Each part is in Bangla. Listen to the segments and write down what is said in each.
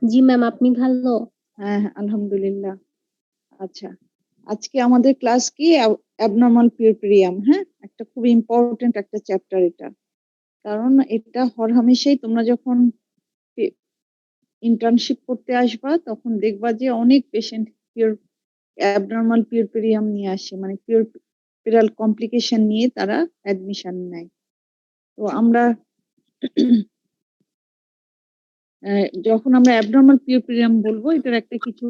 জি ম্যাম, আপনি ভালো? হ্যাঁ, আলহামদুলিল্লাহ। আচ্ছা। আজকে আমাদের ক্লাস কি? অ্যাবনরমাল পিউরপেরিয়াম, হ্যাঁ? একটা খুব ইম্পোর্টেন্ট একটা চ্যাপ্টার এটা। কারণ এটা হরহামেশাই তোমরা যখন ইন্টার্নশিপ করতে আসবা তখন দেখবা যে অনেক পেশেন্ট অ্যাবনরমাল পিউরপেরিয়াম নিয়ে আসে, মানে পিউরপেরাল কমপ্লিকেশন নিয়ে তারা অ্যাডমিশন নেয়। তো আমরা যখন আমরা অ্যাবনরমাল পিউরপেরিয়াম বলবো, এটার একটা কিছু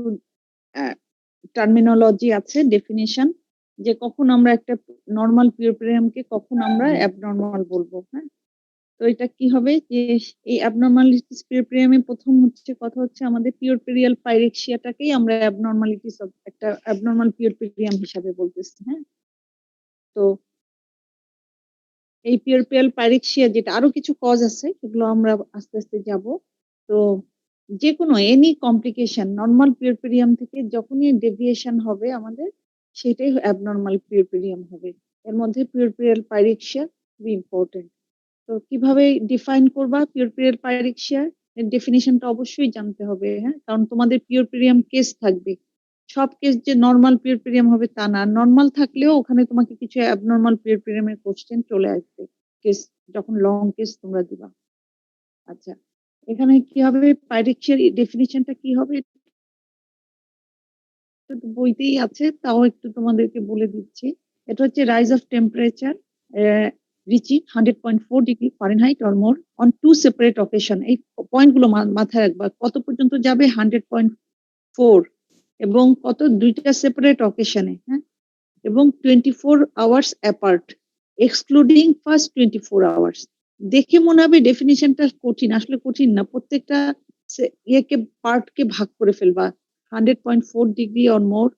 টার্মিনোলজি আছে, ডেফিনেশন, যে কখন আমরা একটা নর্মাল পিউরপেরিয়ামকে কখন আমরা অ্যাবনরমাল বলবো, হ্যাঁ? তো এটা কি হবে যে এই অ্যাবনরমালিটিস পিউরপেরিয়ামে প্রথম কথা হচ্ছে আমাদের পিউরপেরিয়াল পাইরেক্সিয়াটাকেই আমরা অ্যাবনরমালিটিস অফ একটা অ্যাবনরমাল পিউরপেরিয়াম হিসাবে বলতেছি, হ্যাঁ? তো এই পিউরপেরিয়াল পাইরেক্সিয়া যেটা আরো কিছু কজ আছে, সেগুলো আমরা আস্তে আস্তে যাব। তো যে কোনো এনি কমপ্লিকেশন নর্মাল পিউরপেরিয়াম থেকে যখনই ডেভিয়েশন হবে আমাদের, সেটাই অ্যাবনরমাল পিউরপেরিয়াম হবে। এর মধ্যে পিউরপেরিয়াল পাইরেক্সিয়া খুবই ইম্পর্টেন্ট। তো কিভাবে ডিফাইন করবা পিউরপেরিয়াল পাইরেক্সিয়া? এর ডেফিনিশনটা অবশ্যই জানতে হবে, হ্যাঁ? কারণ তোমাদের পিউরপেরিয়াম কেস থাকবে। সব কেস যে নরমাল পিউরপেরিয়াম হবে তা না। নরমাল থাকলেও ওখানে তোমাকে কিছু অ্যাবনরমাল পিউরপেরিয়ামের কোশ্চেন চলে আসবে। কেস যখন লং কেস তোমরা দিবা। আচ্ছা। এখানে কি হবে, পাইরেক্সিয়ার ডেফিনিশনটা কি হবে? বইতেই আছে, তাও একটু তোমাদেরকে বলে দিচ্ছি। এটা হচ্ছে rise of temperature reaching 100.4 degree Fahrenheit or more on two separate occasion. এই পয়েন্টগুলো মাথায় রাখবা, কত পর্যন্ত যাবে 100.4 এবং কত, দুইটা সেপারেট অকেশনে, হ্যাঁ? এবং 24 hours apart, excluding first 24 hours. দেখে মনে হবে ডেফিনিশনটা কঠিন, আসলে কঠিন না। প্রত্যেকটা ইয়েকে পার্টকে ভাগ করে ফেলবা। 100.4 degree or more,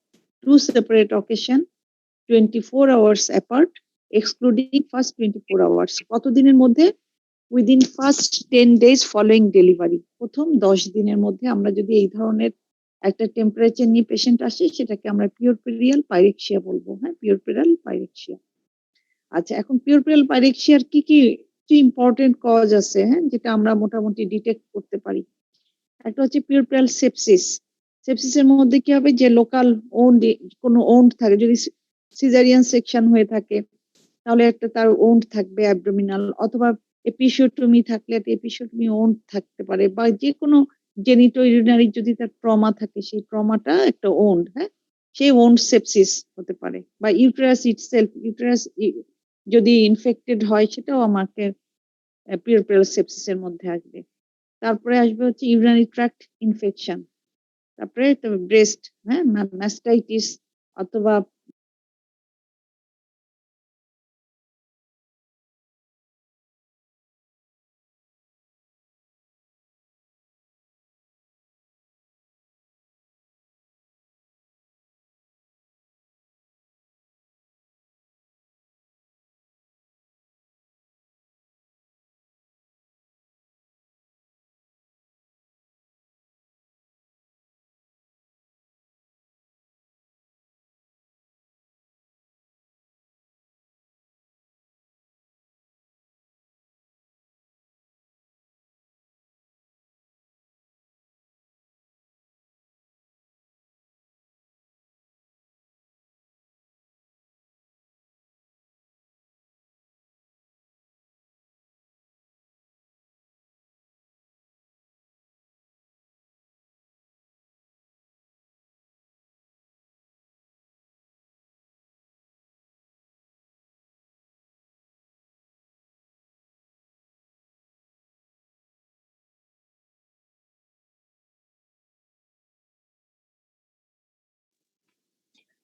two separate occasion, 24 hours apart, excluding first 24 hours. কতদিনের মধ্যে? Within first 10 days following delivery. প্রথম 10 দিনের মধ্যে আমরা যদি এই ধরনের একটা টেম্পারেচার নিয়ে পেশেন্ট আসে, সেটাকে আমরা পিউরপেরিয়াল পাইরেক্সিয়া বলবো, হ্যাঁ? পিউরপেরাল পাইরেক্সিয়া। আচ্ছা, এখন পিউরপেরাল পাইরেক্সিয়ার কি কি ইম্পর্টেন্ট কজ আছে, হ্যাঁ, যেটা আমরা মোটামুটি ডিটেক্ট করতে পারি? একটা হচ্ছে পিউরপেরাল সেপসিস। সেপসিসের মধ্যে কি হবে, যে লোকাল ওন্ড, কোনো ওন্ড থাকে, যদি সিজারিয়ান সেকশন হয়ে থাকে তাহলে একটা তার ওন্ড থাকবে অ্যাবডোমিনাল, অথবা এপিসিওটমি থাকলে এপিসিওটমি ওন্ড থাকতে পারে, বা যে কোনো জেনিটো ইউরিনারি যদি তার ট্রমা থাকে, সেই ট্রমাটা একটা ওন্ড, হ্যাঁ? সেই ওন্ড সেপসিস হতে পারে। বা ইউটেরাস ইটসেলফ, ইউটেরাস যদি ইনফেক্টেড হয়, সেটাও আমাকে পিউরপেরাল সেপসিসের মধ্যে আসবে। তারপরে আসবে হচ্ছে ইউরিনারি ট্র্যাক্ট ইনফেকশন। তারপরে ব্রেস্ট, হ্যাঁ, ম্যাস্টাইটিস, অথবা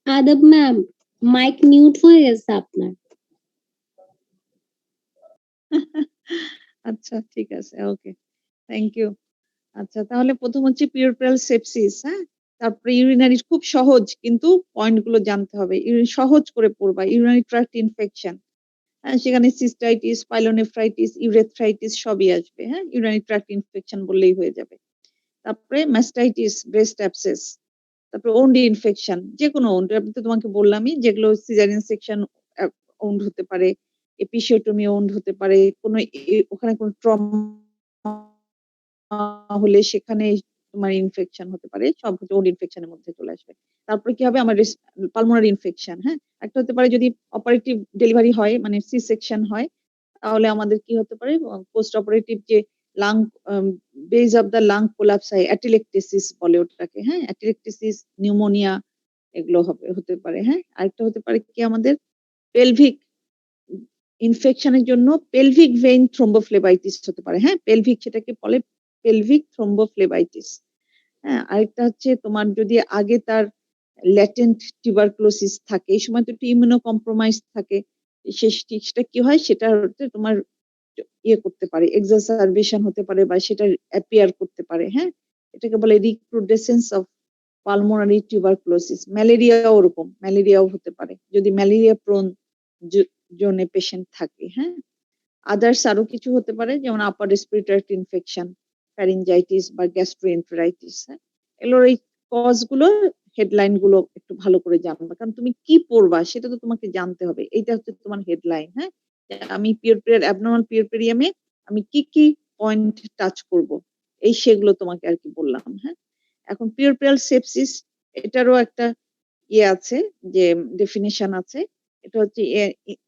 আদব ম্যাম, মাইক মিউট হয়ে গেছে আপনার। আচ্ছা, ঠিক আছে, ওকে, থ্যাংক ইউ। আচ্ছা, তাহলে প্রথম হচ্ছে পিউরপেরাল সেপসিস, হ্যাঁ? তারপরে ইউরিনারি, খুব সহজ, কিন্তু পয়েন্ট গুলো জানতে হবে। সহজ করে পড়বা। ইউরিনারি ট্র্যাক্ট ইনফেকশন, হ্যাঁ, সেখানে সিস্টাইটিস, পাইলোনেফ্রাইটিস, ইউরেথ্রাইটিস সবই আসবে, হ্যাঁ? ইউরিনারি ট্র্যাক্ট ইনফেকশন বললেই হয়ে যাবে। তারপরে ম্যাস্টাইটিস, ব্রেস্ট অ্যাবসেস, তারপরে ওন্ড ইনফেকশন, যে কোনো ওন্ড, আমি তো তোমাকে বললামই, যেগুলো সিজারিয়ান সেকশন ওন্ড হতে পারে, এপিসিওটমি ওন্ড হতে পারে, কোনো ওখানে কোনো ট্রমা হলে সেখানে তোমার ইনফেকশন হতে পারে, সব হচ্ছে ওড ইনফেকশনের মধ্যে চলে আসবে। তারপরে কি হবে আমার পালমোনারি ইনফেকশন, হ্যাঁ? একটা হতে পারে যদি অপারেটিভ ডেলিভারি হয় মানে সি সেকশন হয়, তাহলে আমাদের কি হতে পারে পোস্ট অপারেটিভ যে lung base of the lung collapse হয়, অ্যাটিলেকটেসিস বলে ওটাকে, হ্যাঁ? অ্যাটিলেকটেসিস, নিউমোনিয়া এগুলো হতে পারে, হ্যাঁ? আরেকটা হতে পারে কি আমাদের পেলভিক ইনফেকশনের জন্য পেলভিক ভেইন থ্রোম্বোফ্লেবাইটিস হতে পারে, হ্যাঁ? পেলভিক সেটাকে বলে পেলভিক থ্রোম্বোফ্লেবাইটিস। হ্যাঁ? আরেকটা হচ্ছে তোমার যদি আগে তার ল্যাটেন্ট টিউবারকুলোসিস থাকে, এই সময় তো একটু ইমিউনো কম্প্রোমাইজ থাকে। সেটা কি হয়? সেটা হচ্ছে তোমার ইয়ে করতে পারে, এক্সারসারবেশন হতে পারে বা সেটা অ্যাপিয়ার করতে পারে, হ্যাঁ? এটাকে বলে রিক্রুডেসেন্স অফ পালমোনারি টিউবারকুলোসিস। ম্যালেরিয়াও ওরকম, ম্যালেরিয়াও হতে পারে। যদি ম্যালেরিয়া প্রোন জোনে পেশেন্ট থাকে, হ্যাঁ? আদার্স আরো কিছু হতে পারে যেমন আপার রেসপিরেটরি ইনফেকশন, ফ্যারিনজাইটিস বা গ্যাস্ট্রোএন্টেরাইটিস, হ্যাঁ? এগুলোর এই কজ গুলো হেডলাইন গুলো একটু ভালো করে জানবা। কারণ তুমি কি পড়বা সেটা তো তোমাকে জানতে হবে। এইটা হচ্ছে তোমার হেডলাইন, হ্যাঁ? যে আমি অ্যাবনরমাল পিউরপেরিয়ামে আমি কি পয়েন্ট টাচ করব। সেগুলো তোমাকে আর কি বললাম, হ্যাঁ? এখন পিউরপেরিয়াল সেপসিস এটারও একটা ইয়ে আছে যে ডেফিনিশন আছে। এটা হচ্ছে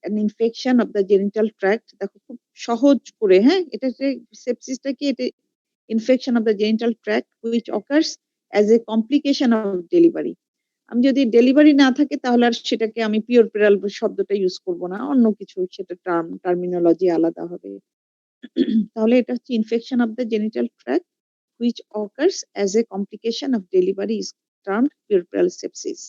an infection of the genital tract। দেখো খুব সহজ করে, হ্যাঁ? এটা যে সেপসিসটা কি? এটা infection of the genital tract which occurs as a complication of delivery। আমি যদি ডেলিভারি না থাকে তাহলে আর সেটাকে আমি পিউরপেরাল শব্দটা ইউজ করব না। অন্য কিছু সেটা টার্মিনোলজি আলাদা হবে। তাহলে এটা হচ্ছে infection of the genital tract which occurs as a complication of delivery is termed puerperal sepsis।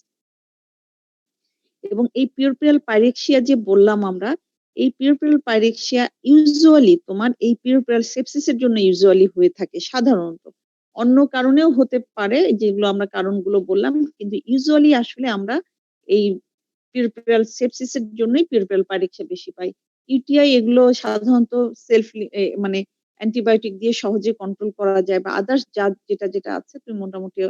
এবং এই পিউরপেরাল পাইরেক্সিয়া যে বললাম আমরা, এই পিউরপেরাল পাইরেক্সিয়া ইউজুয়ালি তোমার এই পিউরপেরাল সেপসিসের জন্য ইউজুয়ালি হয়ে থাকে সাধারণত। অন্য কারণেও হতে পারে যেগুলো আমরা কারণগুলো বললাম, কিন্তু ইউজুয়ালি আসলে আমরা এই পিউরপেরাল সেপসিসের জন্যই পিউরপেরাল পাইরেক্সিয়া বেশি পাই। ইউটিআই এগুলো সাধারণত মানে অ্যান্টিবায়োটিক দিয়ে সহজে কন্ট্রোল করা যায় বা আদার্স যেটা আছে তুমি মোটামুটি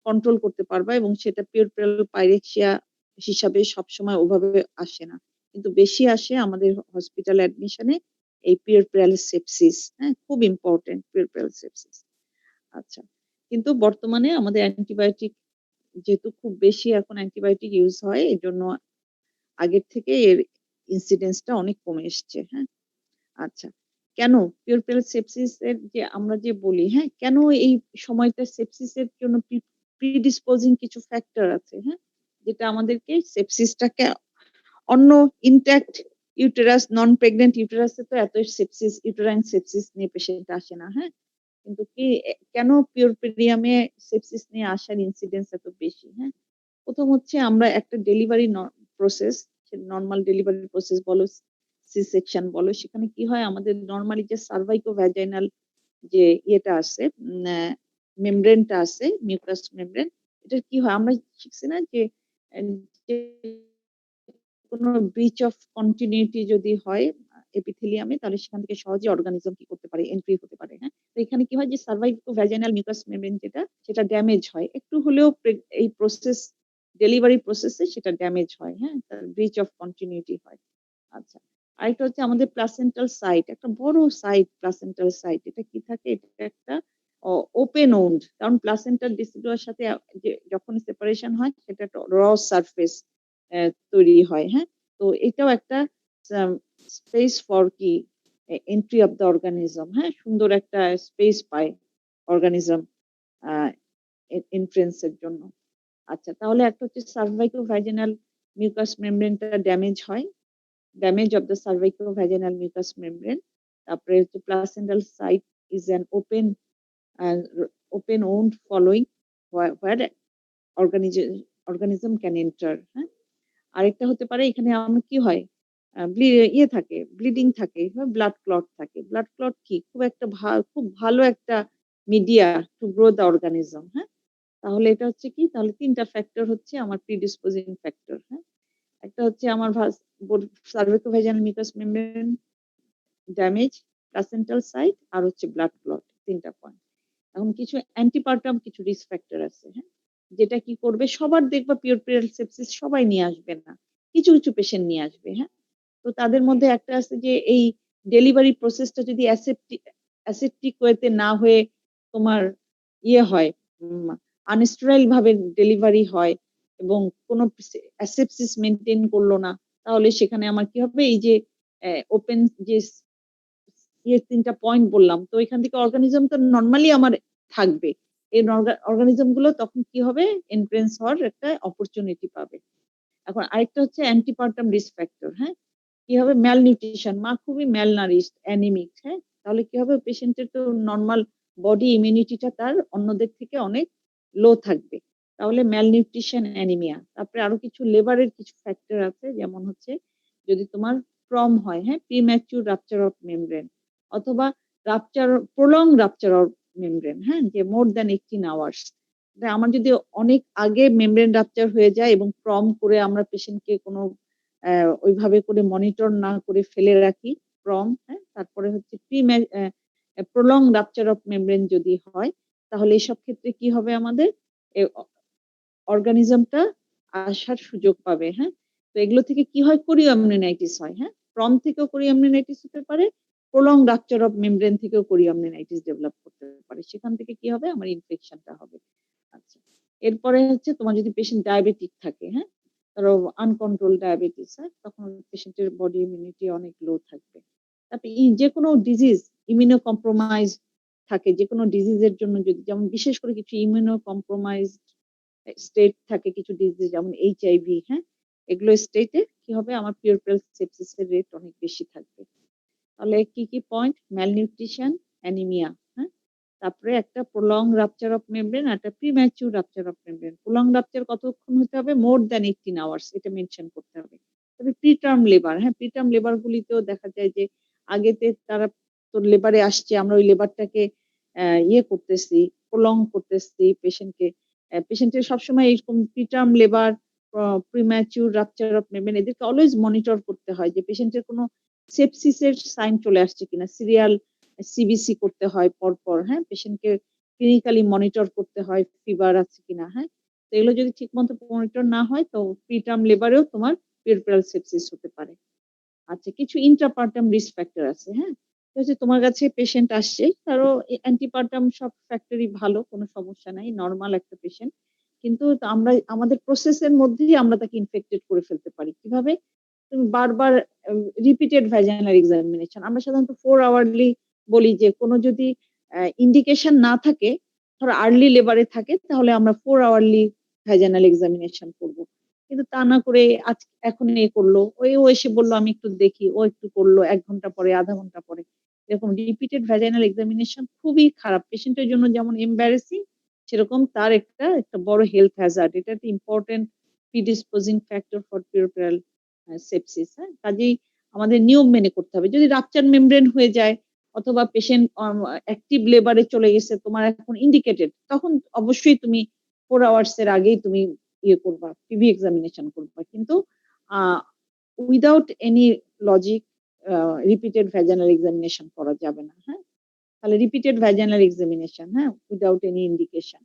কন্ট্রোল করতে পারবা এবং সেটা পিউরপেরাল পাইরেক্সিয়া হিসাবে সবসময় ওভাবে আসে না। কিন্তু বেশি আসে আমাদের হসপিটাল অ্যাডমিশনে এই পিউরপেরাল সেপসিস, হ্যাঁ? খুব ইম্পোর্টেন্ট পিউরপেরাল সেপসিস। আচ্ছা। কিন্তু বর্তমানে আমাদের অ্যান্টিবায়োটিক যেহেতু খুব বেশি এখন অ্যান্টিবায়োটিক ইউজ হয়, এজন্য আগের থেকে এর ইনসিডেন্সটা অনেক কমে এসছে, হ্যাঁ? আচ্ছা। কেন পিউরপেরাল সেপসিস এর যে আমরা যে বলি, হ্যাঁ? কেন এই সময়টা সেপসিস এর জন্য প্রিডিসপোজিং কিছু ফ্যাক্টর আছে, হ্যাঁ? যেটা আমাদেরকে সেপসিসটাকে অন্য ইনট্যাক্ট ইউটেরাস, নন প্রেগন্যান্ট ইউটেরাসে তো এত সেপসিস, ইউটেরাইন সেপসিস নিয়ে পেশেন্ট আসে না, হ্যাঁ? কিন্তু কেন পিউরপেরিয়ামে সেপসিস নিয়ে আসার ইনসিডেন্স এত বেশি, হ্যাঁ? প্রথম হচ্ছে আমরা একটা delivery process, normal delivery process বলো, সি সেকশন বলো, সেখানে কি হয় আমাদের নরমালি যে সার্ভাইকো ভ্যাজাইনাল যে ইয়েটা আছে, মেমব্রেনটা আছে, মিউকাস মেমব্রেন, এটা কি হয় আমরা শিখছি না যে যে কোনো ব্রিচ অফ কন্টিনিউটি যদি হয় এপিথেলিয়ামে, তাহলে সেখান থেকে সহজে অর্গানিজম কি করতে পারে, এন্ট্রি হতে পারে, হ্যাঁ? তো এখানে কি হয় যে সার্ভাইকো ভ্যাজাইনাল মিউকাস মেমব্রেন যেটা, সেটা ড্যামেজ হয় একটু হলেও এই প্রসেস, ডেলিভারি প্রসেসে সেটা ড্যামেজ হয়, হ্যাঁ? তার ব্রিচ অফ কন্টিনিউটি হয়। আচ্ছা। আরেকটা হচ্ছে আমাদের প্লাসেন্টাল সাইট, একটা বড় সাইট প্লাসেন্টাল সাইট। এটা কি থাকে? এটা একটা ওপেন ওন্ড। কারণ প্লাসেন্টার ডিসিডুয়ার সাথে যখন সেপারেশন হয় সেটা একটা সারফেস তৈরি হয়, হ্যাঁ? তো এটাও একটা স্পেস ফর কি এন্ট্রি অফ দ্য অর্গানিজম, হ্যাঁ? সুন্দর একটা স্পেস পায় অর্গানিজম এন্ট্রেন্স এর জন্য। আচ্ছা, তাহলে একটা হচ্ছে সার্ভাইকো ভ্যাজিনাল মিউকাস মেমব্রেনটা ড্যামেজ হয়, damage of the cervicovaginal mucous membrane। তারপরে হচ্ছে placental site is an open wound following where organism can enter, হ্যাঁ? আরেকটা হতে পারে এখানে আমার কি হয়, ইয়ে থাকে, ব্লিডিং থাকে, ব্লাড ক্লট থাকে। ব্লাড ক্লট কি খুব ভালো একটা media to grow the organism, হ্যাঁ? তাহলে এটা হচ্ছে কি, তাহলে ৩ টা ফ্যাক্টর হচ্ছে আমার প্রিডিসপোজিং ফ্যাক্টর, হ্যাঁ? একটা হচ্ছে আমার cervicovaginal mucous membrane damage, placental site আর হচ্ছে ব্লাড ক্লট, ৩ টা পয়েন্ট। এখন কিছু অ্যান্টিপার্টাম কিছু রিস্ক ফ্যাক্টর আছে, হ্যাঁ? যেটা কি করবে, সবার দেখবা পিউরপেরাল সেপসিস সবাই নিয়ে আসবে না। কিছু পেশেন্ট নিয়ে আসবে, হ্যাঁ? তো তাদের মধ্যে একটা আছে যে এই ডেলিভারি প্রসেসটা যদি অ্যাসেপ্টিক ওয়েতে না হয়ে তোমার ইয়ে হয়, আনস্টেরাইল ভাবে ডেলিভারি হয় এবং কোনো অ্যাসেপসিস মেনটেন করলো না, তাহলে সেখানে আমার কি হবে, এই যে ওপেন যে 3টা পয়েন্ট বললাম, তো এখান থেকে অর্গানিজম তো নরমালি আমার থাকবে। এই অর্গানিজম গুলো তখন কি হবে, এনট্রেন্স হওয়ার একটা অপরচুনিটি পাবে। এখন আরেকটা হচ্ছে অ্যান্টিপার্টাম রিস্ক ফ্যাক্টর, হ্যাঁ? কি হবে, ম্যালনিউট্রিশন, মা খুবই ম্যালনারিশড, অ্যানিমিক, হ্যাঁ? তাহলে কি হবে, পেশেন্টের তো নরমাল বডি ইমিউনিটিটা তার অন্যদের থেকে অনেক লো থাকবে। তাহলে ম্যালনিউট্রিশন, অ্যানিমিয়া। তারপরে আরো কিছু লেবারের কিছু ফ্যাক্টর আছে, যেমন হচ্ছে যদি তোমার প্রম হয়, হ্যাঁ, প্রিম্যাচিউর রাপচার অফ মেমব্রেন, অথবা প্রলং রাপচার অফ মেমব্রেন, হ্যাঁ, যে মোর দ্যান 18 আওয়ার্স। আমার যদি অনেক আগে মেমব্রেন রাপচার হয়ে যায় এবং প্রম করে আমরা পেশেন্টকে কোনো ওইভাবে করে মনিটর না করে ফেলে রাখি, প্রম, হ্যাঁ, তারপরে হচ্ছে প্রলং রাপচার অফ মেমব্রেন যদি হয়, তাহলে এইসব ক্ষেত্রে কি হবে, আমাদের অর্গানিজমটা আসার সুযোগ পাবে, হ্যাঁ। তো এগুলো থেকে কি হয়, কোরিওমনিনাইটিস হয়, হ্যাঁ, প্রম থেকেও কোরিওমনিনাইটিস হতে পারে, প্রলং রাপচার অফ মেমব্রেন থেকেও কোরিওমনিনাইটিস ডেভেলপ করতে পারে, সেখান থেকে কি হবে, আমার ইনফেকশনটা হবে। আচ্ছা, এরপরে হচ্ছে তোমার যদি পেশেন্ট ডায়াবেটিক থাকে, হ্যাঁ, ধরো আনকন্ট্রোল ডায়াবেটিস, হ্যাঁ, তখন পেশেন্টের বডি ইমিউনিটি অনেক লো থাকবে। তারপরে যে কোনো ডিজিজ, ইমিউনো কম্প্রোমাইজ থাকে, যে কোনো ডিজিজের জন্য যদি, যেমন বিশেষ করে কিছু ইমিউনো কম্প্রোমাইজ স্টেট থাকে, কিছু ডিজিজ যেমন এইচআইভি, হ্যাঁ, এগুলো স্টেটে কি হবে, আমার পিউরপ্রাল সেপসিসের রেট অনেক বেশি থাকবে। তাহলে কি কি পয়েন্ট, ম্যালনিউট্রিশন, অ্যানিমিয়া, হ্যাঁ, তারপরে একটা প্রলং রাপচার অফ মেমব্রেন, একটা premature rupture of membrane. Prolong rupture কতক্ষণ হতে হবে, মোর দ্যান 18 আওয়ার্স, এটা মেনশন করতে হবে। তবে প্রিটার্ম লেবার, হ্যাঁ, প্রিটার্ম লেবার গুলিতেও দেখা যায় যে আগেতে তারা তো লেবারে আসছে, আমরা ওই লেবারটাকে ইয়ে করতেছি, প্রলং করতেছি পেশেন্টকে, পেশেন্টের সবসময় এরকম preterm labour, premature rupture of membrane, এদেরকে অলওয়েজ মনিটর করতে হয় যে পেশেন্টের কোনো সেপসিসের সাইন চলে আসছে কিনা, সিরিয়াল সিবিসি করতে হয় পরপর, হ্যাঁ, পেশেন্টকে ক্লিনিক্যালি মনিটর করতে হয়, ফিভার আছে কিনা, হ্যাঁ। তো এগুলো যদি ঠিক মতো মনিটর না হয়, তো প্রিটার্ম লেবারেও তোমার পিউরপ্রাল সেপসিস হতে পারে। আচ্ছা, কিছু ইন্ট্রাপার্টাম রিস্ক ফ্যাক্টর আছে, হ্যাঁ, তো হচ্ছে তোমার কাছে পেশেন্ট আসছে, তারও অ্যান্টিপার্টাম সব ফ্যাক্টরই ভালো, কোনো সমস্যা নাই, নর্মাল একটা পেশেন্ট, কিন্তু আমরা আমাদের প্রসেসের মধ্যেই আমরা তাকে ইনফেক্টেড করে ফেলতে পারি। কিভাবে, তুমি বারবার রিপিটেড ভ্যাজাইনাল এক্সামিনেশন, আমরা সাধারণত 4 আওয়ারলি বলি, যে কোনো যদি ইন্ডিকেশন না থাকে, ধরো আর্লি লেবারে থাকে, তাহলে আমরা 4 আওয়ারলি ভ্যাজাইনাল এক্সামিনেশন করব। কিন্তু তা না করে আজ এখন এ করলো, ও এসে বললো আমি একটু দেখি, ও একটু করলো 1 ঘন্টা পরে, আধা ঘন্টা পরে, এরকম রিপিটেড ভ্যাজাইনাল এক্সামিনেশন খুবই খারাপ, পেশেন্টের জন্য যেমন এম্বারেসিং, সেরকম তার একটা বড় হেলথ হ্যাজার্ড, এটা একটা important predisposing factor for puerperal sepsis, হ্যাঁ। কাজেই আমাদের নিয়ম মেনে করতে হবে। যদি রাপচার মেমব্রেন হয়ে যায়, অথবা পেশেন্ট অ্যাক্টিভ লেবারে চলে গেছে, তোমার এখন ইন্ডিকেটেড, তখন অবশ্যই তুমি 4 আওয়ার্স এর আগেই তুমি ইয়ে করবা, পিভি এক্সামিনেশন করবা। কিন্তু without any logic repeated vaginal examination করা যাবে না, হ্যাঁ। তাহলে রিপিটেড ভ্যাজাইনাল এক্সামিনেশন, হ্যাঁ, উইদাউট এনি ইন্ডিকেশন।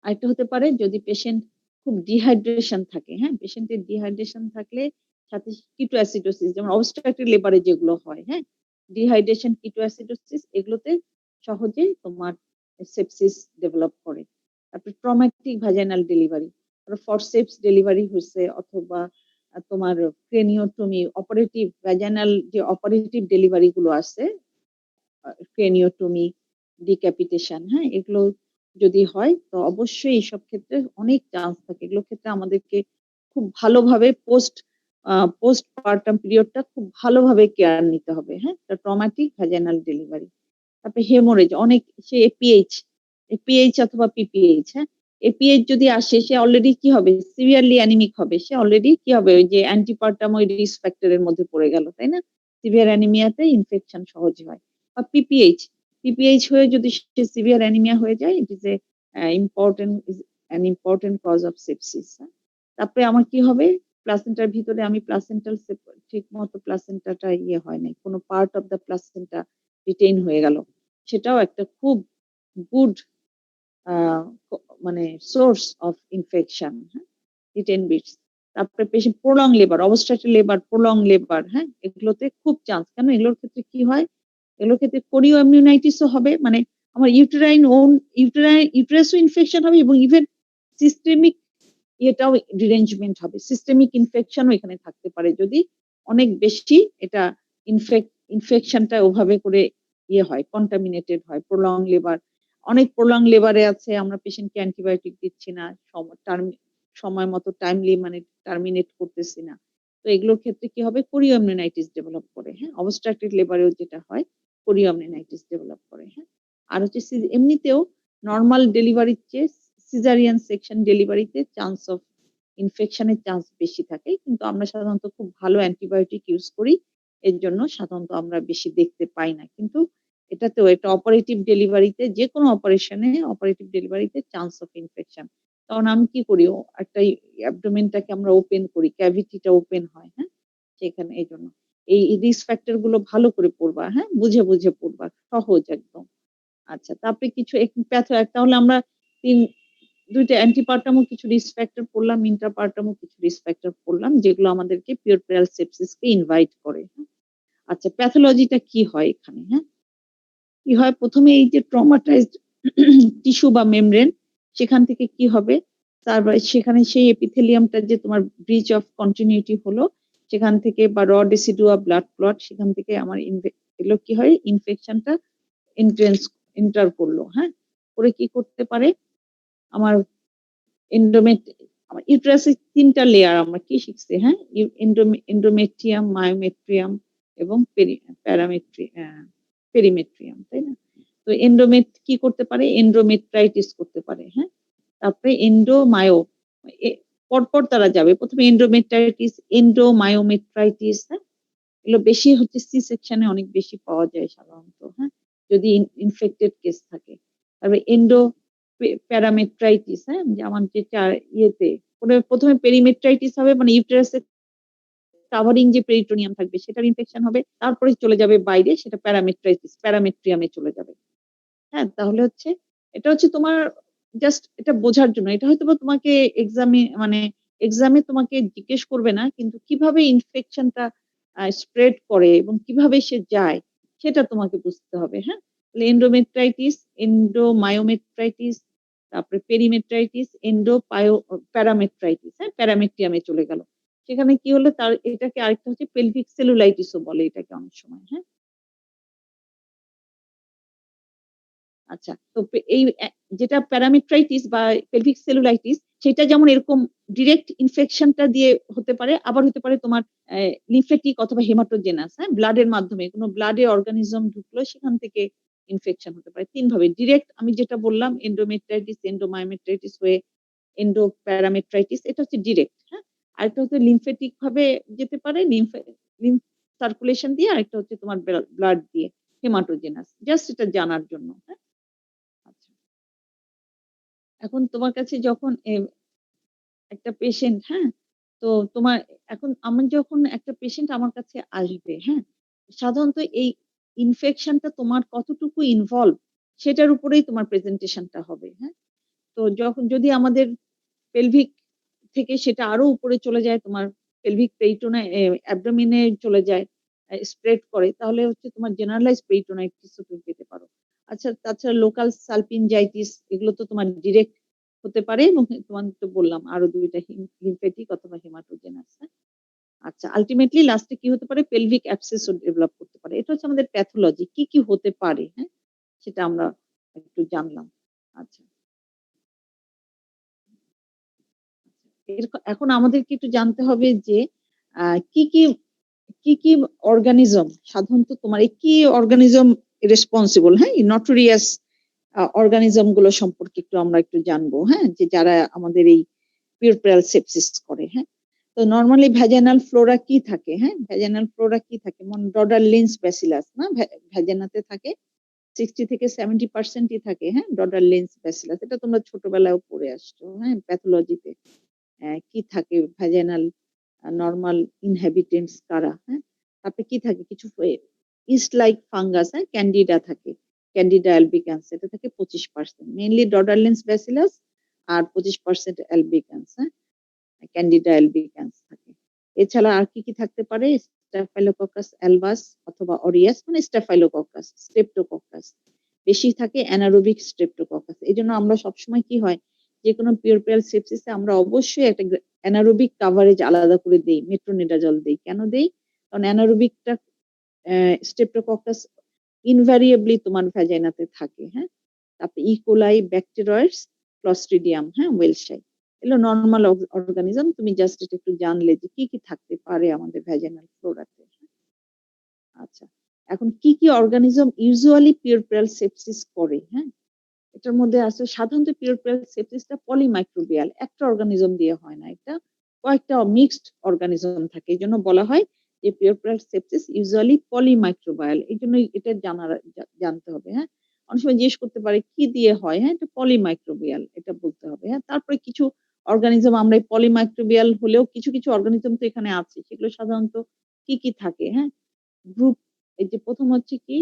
আরেকটা হতে পারে যদি পেশেন্ট খুব ডিহাইড্রেশন থাকে, হ্যাঁ, পেশেন্টের ডিহাইড্রেশন থাকলে সাথে কিটোঅ্যাসিডোসিস, যেমন অবস্ট্রাকটিভ লেবারে যেগুলো হয়, হ্যাঁ, ডিহাইড্রেশন, কিটোঅ্যাসিডোসিস, এগুলোতে সহজে তোমার সেপসিস ডেভেলপ করে। তারপর traumatic vaginal delivery, forceps delivery হয়েছে, অথবা তোমার ক্রেনিওটমি, অপারেটিভ ভ্যাজাইনাল যে অপারেটিভ ডেলিভারি গুলো আছে, ক্রেনিওটমি, ডিক্যাপিটেশন, হ্যাঁ, এগুলো যদি হয়, তো অবশ্যই এইসব ক্ষেত্রে অনেক চান্স থাকে। এগুলোর ক্ষেত্রে আমাদেরকে খুব ভালোভাবে পোস্টপার্টাম পিরিয়ডটা খুব ভালোভাবে কেয়ার নিতে হবে, হ্যাঁ। ট্রমাটিক ভ্যাজাইনাল ডেলিভারি, তারপরে হেমোরেজ, অনেক সে এপিএইচ অথবা পিপিএইচ, হ্যাঁ, এপিএইচ যদি আসে, সে অলরেডি কি হবে, সিভিয়ারলি অ্যানিমিক হবে, সে অলরেডি কি হবে, ওই যে অ্যান্টিপার্টাম ওই রিস্ক ফ্যাক্টরের মধ্যে পড়ে গেল, তাই না। সিভিয়ার অ্যানিমিয়াতে ইনফেকশন সহজ হয়। বা পিপিএইচ হয়ে যদি সে সিভিয়ার অ্যানিমিয়া হয়ে যায়, it is important cause of sepsis. তারপরে আমার কি হবে, প্লাসেন্টার ভিতরে আমি প্লাসেন্টাল ঠিক মতো প্লাসেন্টাটা ইয়ে হয় নাই, কোনো part of the placenta retain হয়ে গেল, সেটাও একটা খুব গুড মানে সোর্স অফ ইনফেকশন, হ্যাঁ, রিটেন বিটস। তারপরে patient prolong labour, obstructive labour, prolong labour, হ্যাঁ, এগুলোতে খুব চান্স। কেন, এগুলোর ক্ষেত্রে কি হয়, এগুলোর ক্ষেত্রে কোরিওমিউনাইটিসও হবে, মানে আমার ইউটেরাসও ইনফেকশন হবে এবং ইভেন সিস্টেমিক এটাও ডিরেঞ্জমেন্ট হবে। সিস্টেমিক ইনফেকশনও এখানে থাকতে পারে যদি অনেক বেশি এটা ইনফেকশনটা ওভাবে করে হয়, কন্টামিনেটেড হয়, প্রলং লেবার। অনেক প্রলং লেবারে আছে আমরা পেশেন্টকে অ্যান্টিবায়োটিক দিচ্ছি না, সময় মতো টাইমলি মানে টার্মিনেট করতেছি না। তো এগুলোর ক্ষেত্রে কি হবে, কোরিওমনিনাইটিস ডেভেলপ করে। হ্যাঁ, অবস্ট্রাক্টেড লেবারেও যেটা হয় কোরিওমনিনাইটিস ডেভেলপ করে। হ্যাঁ, আর হচ্ছে এমনিতেও নরমাল ডেলিভারির চেয়ে সিজারিয়ান সেকশন ডেলিভারিতে চান্স অফ ইনফেকশনের চান্স বেশি থাকে, কিন্তু আমরা সাধারণত খুব ভালো অ্যান্টিবায়োটিক ইউজ করি, এর জন্য সাধারণত আমরা বেশি দেখতে পাই না। কিন্তু এটাতেও একটা অপারেটিভ ডেলিভারিতে, যে কোনো অপারেশনে অপারেটিভ ডেলিভারিতে চান্স অফ ইনফেকশন, তখন আমি কি করি, একটা অ্যাবডোমেনটাকে আমরা ওপেন করি, ক্যাভিটিটা ওপেন হয়। হ্যাঁ, সেখানে এই জন্য এই রিস্ক ফ্যাক্টর গুলো ভালো করে পড়বা। হ্যাঁ, বুঝে বুঝে পড়বা, সহজ একদম। আচ্ছা, তারপরে কিছু তাহলে আমরা ২টা অ্যান্টিপার্টামও কিছু রিস্ক ফ্যাক্টর পড়লাম, ইন্ট্রাপার্টামও কিছু রিস্ক ফ্যাক্টর পড়লাম, যেগুলো আমাদেরকে পিউরপ্রাল সেপসিসকে ইনভাইট করে। হ্যাঁ? আচ্ছা, প্যাথোলজিটা কি হয় এখানে? হ্যাঁ, কি হয়, প্রথমে এই যে ট্রমাটাইজড টিস্যু বা মেমব্রেন, সেখান থেকে কি হবে, তারপরে সেখানে সেই এপিথেলিয়ামটা যে তোমার ব্রিচ অফ কন্টিনিউটি হলো, সেখান থেকে বা র ডেসিডুয়া ব্লাড ক্লট, সেখান থেকে আমার এগুলো কি হয়, ইনফেকশনটা এন্টার করলো। হ্যাঁ, করে কি করতে পারে, আমার আমার ইউটেরাসের ৩টা লেয়ার আমরা কি শিখছি, হ্যাঁ, এন্ডোমেট্রিয়াম, মায়োমেট্রিয়াম এবং পেরিমেট্রিয়াম, তাই না? তো কি করতে পারে, এন্ডোমেট্রাইটিস করতে পারে। হ্যাঁ, তারপরে পরপর তারা যাবে, প্রথমে এন্ডোমেট্রাইটিস, এন্ডোমায়োমেট্রাইটিস। হ্যাঁ, এগুলো বেশি হচ্ছে সি সেকশনে অনেক বেশি পাওয়া যায় সাধারণত। হ্যাঁ, যদি ইনফেক্টেড কেস থাকে। তারপরে প্যারামেট্রাইটিস, হ্যাঁ, যেমন যেটা ইয়েতে প্রথমে পেরিমেট্রাইটিস হবে, মানে ইউটেরাসের কাভারিং যে পেরিটোনিয়াম থাকবে সেটার ইনফেকশন হবে, তারপরে চলে যাবে বাইরে, সেটা প্যারামেট্রিয়ামে চলে যাবে। হ্যাঁ, তাহলে হচ্ছে এটা হচ্ছে তোমার জাস্ট এটা বোঝার জন্য। এটা হয়তো তোমাকে এক্সামে তোমাকে জিজ্ঞেস করবে না, কিন্তু কিভাবে ইনফেকশনটা স্প্রেড করে এবং কিভাবে সে যায় সেটা তোমাকে বুঝতে হবে। হ্যাঁ, তাহলে এন্ডোমেট্রাইটিস, এন্ডোমায়োমেট্রাইটিস, তারপরে পেরিমেট্রাইটিস, প্যারামেট্রাইটিস, হ্যাঁ, প্যারামেট্রিয়ামে চলে গেল। সেখানে কি হলো, তার এটাকে আরেকটা হচ্ছে পেলভিক সেলুলাইটিসও বলে এটাকে অনেক সময়। হ্যাঁ, আচ্ছা, তো যেটা প্যারামেট্রাইটিস বা পেলভিক সেলুলাইটিস, সেটা যেমন এরকম ডিরেক্ট ইনফেকশনটা দিয়ে হতে পারে, আবার হতে পারে তোমার লিম্ফেটিক অথবা হেমাটোজেনাস, হ্যাঁ, ব্লাডের মাধ্যমে কোনো ব্লাডে অর্গানিজম ঢুকলো, সেখান থেকে ইনফেকশন হতে পারে। ৩ ভাবে ডিরেক্ট, আমি যেটা বললাম এন্ডোমেট্রাইটিস, এন্ডোমায়োমেট্রাইটিস হয়ে প্যারামেট্রাইটিস, এটা হচ্ছে ডিরেক্ট। হ্যাঁ, আরেকটা হচ্ছে লিম্ফেটিক ভাবে যেতে পারে, লিম্ফ সার্কুলেশন দিয়ে, আরেকটা হচ্ছে তোমার ব্লাড দিয়ে, হেমাটোজেনাস। জাস্ট এটা জানার জন্য। হ্যাঁ, আচ্ছা, এখন তোমার কাছে যখন একটা পেশেন্ট, হ্যাঁ, তো তোমার এখন আমি যখন একটা পেশেন্ট আমার কাছে আসবে, হ্যাঁ, সাধারণত এই ইনফেকশনটা তোমার কতটুকু ইনভলভ সেটার উপরেই তোমার প্রেজেন্টেশনটা হবে। হ্যাঁ, তো যদি আমাদের পেলভিক থেকে সেটা আরো উপরে চলে যায়, তোমার পেলভিক পেরিটোনাই অ্যাবডোমেনে চলে যায়, স্প্রেড করে, তাহলে হচ্ছে তোমার জেনারেলাইজ পেরিটোনাইটিস তুমি পেতে পারো। আচ্ছা, তাছাড়া লোকাল সালপিনজাইটিস, এগুলো তো তোমার ডিরেক্ট হতে পারে, এবং তোমার তো বললাম আরো ২টা লিম্ফেটিক অথবা হেমাটোজেনাস। আচ্ছা, আলটিমেটলি লাস্টে কি হতে পারে, পেলভিক অ্যাবসেসও ডেভেলপ করতে পারে। এটা হচ্ছে আমাদের প্যাথোলজি, কি কি হতে পারে। হ্যাঁ, সেটা আমরা একটু জানলাম। আচ্ছা, এখন আমাদেরকে একটু জানতে হবে যে কি কি কি কি অর্গানিজম সাধারণত তোমার কি অর্গানিজম রেসপন্সিবল, হ্যাঁ, নটোরিয়াস অর্গানিজম গুলো সম্পর্কে একটু জানবো। হ্যাঁ, যে যারা আমাদের এই পিউরপ্রাল সেপসিস করে। হ্যাঁ, তো নরমালি ভ্যাজাইনাল ফ্লোরা কি থাকে, হ্যাঁ, ভ্যাজাইনাল ফ্লোরা কি থাকে, ডডারলিন্স ব্যাসিলাস না ভ্যাজাইনাতে থাকে, 60 থেকে 70%ই থাকে। হ্যাঁ, ডডারলিন্স ব্যাসিলাস, এটা তোমরা ছোটবেলায় পড়ে আসছো। হ্যাঁ, প্যাথোলজিতে কি থাকে, ভ্যাজাইনাল নরমাল ইনহ্যাবিটেন্টস কারা। হ্যাঁ, তারপরে কি থাকে, কিছু ইস্ট লাইক ফাঙ্গাস, হ্যাঁ, ক্যান্ডিডা থাকে, ক্যান্ডিডা অ্যালবিকান্স, এটা থাকে 25%, মেইনলি ডডারলিন্স ব্যাসিলাস আর 25% অ্যালবিকান্স। হ্যাঁ, ক্যান্ডিডা অ্যালবিকান্স থাকে। এছাড়া আর কি কি থাকতে পারে, স্টাফাইলোককাস অ্যালবাস অথবা অরিয়াস, মানে স্টাফাইলোককাস, স্ট্রেপ্টোকক্কাস, বেশি থাকে অ্যানারোবিক স্ট্রেপ্টোককাস। এজন্য আমরা সবসময় কি হয়, যেকোনো পিউরপারাল সেপসিসে আমরা অবশ্যই একটা অ্যানারোবিক কাভারেজ আলাদা করে দেই, মেট্রোনিডাজল দেই। কেন দেই? কারণ অ্যানারোবিকটা স্ট্রেপ্টোককাস ইনভ্যারিয়েবলি তোমার ভ্যাজাইনাতে থাকে, হ্যাঁ? তারপরে ইকোলাই, ব্যাকটেরয়েডস, ক্লস্ট্রিডিয়াম, হ্যাঁ, ওয়েলশাই। এগুলো নরমাল অর্গানিজম। তুমি জাস্ট এটা একটু জানলে যে কি থাকতে পারে আমাদের ভ্যাজাইনাল ফ্লোরাতে। আচ্ছা। এখন কি অর্গানিজম ইউজুয়ালি পিউরপারাল সেপসিস করে, হ্যাঁ? এটার মধ্যে আছে সাধারণত পিউরপারাল সেপসিসটা পলিমাইক্রোবিয়াল। একটা অর্গানিজম দিয়ে হয় না। এটা কয়েকটা মিক্সড অর্গানিজম থাকে। এজন্য বলা হয় যে পিউরপারাল সেপসিস ইউজুয়ালি পলিমাইক্রোবায়াল। এজন্য এটা জানতে হবে, হ্যাঁ? অনেক সময় জিজ্ঞেস করতে পারে কি দিয়ে হয়, হ্যাঁ? এটা পলিমাইক্রোবিয়াল এটা বলতে হবে, হ্যাঁ? তারপরে কিছু অর্গানিজম আমরা এই পলিমাইক্রোবিয়াল হলেও কিছু অর্গানিজম তো এখানে আছে। সেগুলো সাধারণত কি থাকে, হ্যাঁ? গ্রুপ এই যে ১ম হচ্ছে কি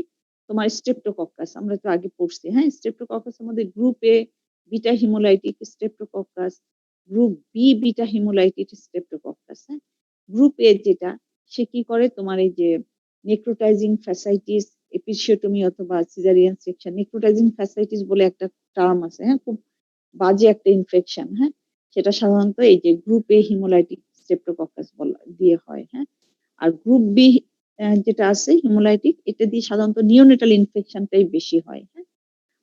তোমার স্ট্রেপ্টোকক্কাস আমরা তো আগে পড়ছি, হ্যাঁ? স্ট্রেপ্টোকক্কাসের মধ্যে group A beta haemolytic streptococcus, group B beta haemolytic streptococcus, হ্যাঁ? গ্রুপ এ যেটা সে কি করে তোমার এই যে নেক্রোটাইজিং ফ্যাসাইটিস, এপিসিওটমি অথবা সিজারিয়ান সেকশন। নেক্রোটাইজিং ফ্যাসাইটিস বলে একটা টার্ম আছে, হ্যাঁ? খুব বাজে একটা ইনফেকশন, হ্যাঁ? সেটা সাধারণত এই যে গ্রুপ এ হিমোলাইটিক স্ট্রেপ্টোকক্কাস দিয়ে হয়, হ্যাঁ? আর গ্রুপ বি যেটা আছে হিমোলাইটিক এটা দিয়ে সাধারণত নিওনেটাল ইনফেকশনটাই বেশি হয়, হ্যাঁ?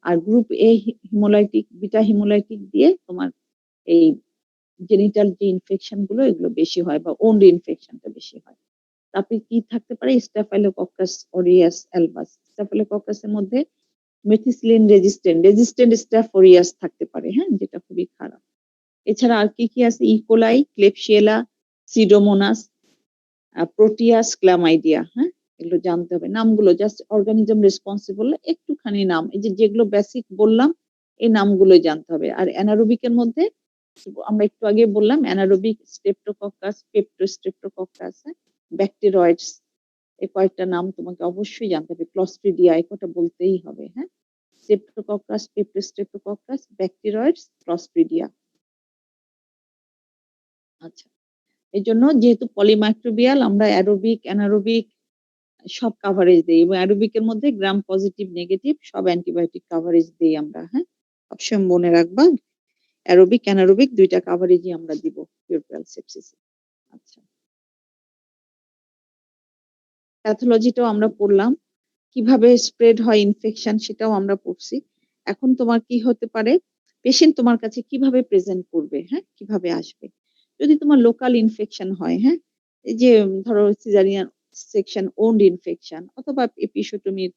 আর group A haemolytic, beta haemolytic দিয়ে তোমার এই জেনিটাল যে ইনফেকশন গুলো এগুলো বেশি হয় বা ওন্ড ইনফেকশনটা বেশি হয়। তারপরে কি থাকতে পারে? Staphylococcus aureus অ্যালবাস। স্টাফাইলোকক্কাসের মধ্যে মেথিসিলিন রেজিস্ট্যান্ট স্টাফ অরিয়াস থাকতে পারে, হ্যাঁ? যেটা খুবই খারাপ। এছাড়া আর কি আছে? ইকোলাই, ক্লেপশিয়েলা, সিডোমোনাস, প্রোটিয়াস, ক্লামাইডিয়া, হ্যাঁ? এগুলো জানতে হবে। নামগুলো জাস্ট অর্গানিজম রেসপন্সিবল একটুখানি নাম। এই যে যেগুলো বেসিক বললাম এই নামগুলোই জানতে হবে। আর অ্যানারোবিকের মধ্যে আমরা একটু আগে বললাম অ্যানারোবিক স্ট্রেপ্টোকক্কাস, পেপ্টোস্ট্রেপ্টোকক্কাস, হ্যাঁ? ব্যাকটেরয়েডস এই কয়েকটা নাম তোমাকে অবশ্যই জানতে হবে। ক্লস্ট্রিডিয়া এই কটা বলতেই হবে, হ্যাঁ? স্ট্রেপ্টোকক্কাস, পেপ্টোস্ট্রেপ্টোকক্কাস, ব্যাকটেরয়েডস, ক্লস্ট্রিডিয়া। আচ্ছা। এজন্য যেহেতু পলিমাইক্রোবিয়াল আমরা অ্যারোবিক, অ্যানারোবিক সব কাভারেজ দেই এবং অ্যারোবিকের মধ্যে গ্রাম পজিটিভ, নেগেটিভ সব অ্যান্টিবায়োটিক কাভারেজ দেই আমরা, হ্যাঁ? সবসময় মনে রাখবা অ্যারোবিক, অ্যানারোবিক ২ টা কাভারেজই আমরা দিব পিউরপারাল সেপসিসে। আচ্ছা। প্যাথোলজিটাও আমরা পড়লাম। কিভাবে স্প্রেড হয় ইনফেকশন সেটাও আমরা পড়ছি। এখন তোমার কি হতে পারে? পেশেন্ট তোমার কাছে কিভাবে প্রেজেন্ট করবে, হ্যাঁ? কিভাবে আসবে? যদি তোমার লোকাল ইনফেকশন হয়, হ্যাঁ? এই যে ধরো সিজারিয়ান সেকশন ওন্ড ইনফেকশন অথবা এপিসোটমির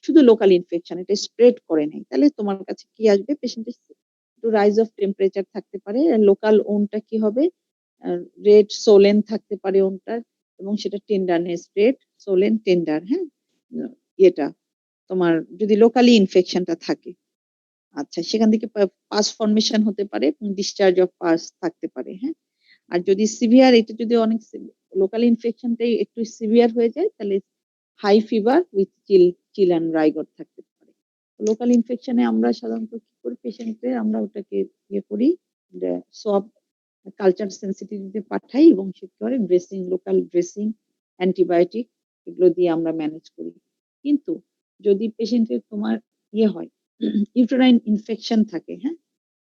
শুধু লোকাল ইনফেকশন এটা স্প্রেড করে নাই। তাহলে তোমার কাছে কি আসবে? পেশেন্টের একটু রাইজ অফ টেম্পারেচার থাকতে পারে। লোকাল ওন্ডটা কি হবে? আ রেড সোলেন থাকতে পারে ওন্ডটার এবং সেটা টেন্ডারনেস রেড সোলেন টেন্ডার, হ্যাঁ? ইয়েটা তোমার যদি লোকালি ইনফেকশনটা থাকে। আচ্ছা সেখান থেকে পাস ফর্মেশন হতে পারে এবং ডিসচার্জ অফ পাস থাকতে পারে, হ্যাঁ? আর যদি সিভিয়ার এটা যদি অনেক লোকাল ইনফেকশনটাই একটু সিভিয়ার হয়ে যায় তাহলে high fever with chill and rigor থাকতে পারে। লোকাল ইনফেকশনে আমরা সাধারণত কি করি পেশেন্টদের আমরা ওটাকে ইয়ে করি সব কালচার সেনসিটিভিতে পাঠাই এবং সে কি করে ড্রেসিং লোকাল ড্রেসিং অ্যান্টিবায়োটিক এগুলো দিয়ে আমরা ম্যানেজ করি। কিন্তু যদি পেশেন্টের তোমার ইয়ে হয় ইউটেরাইন ইনফেকশন থাকে, হ্যাঁ?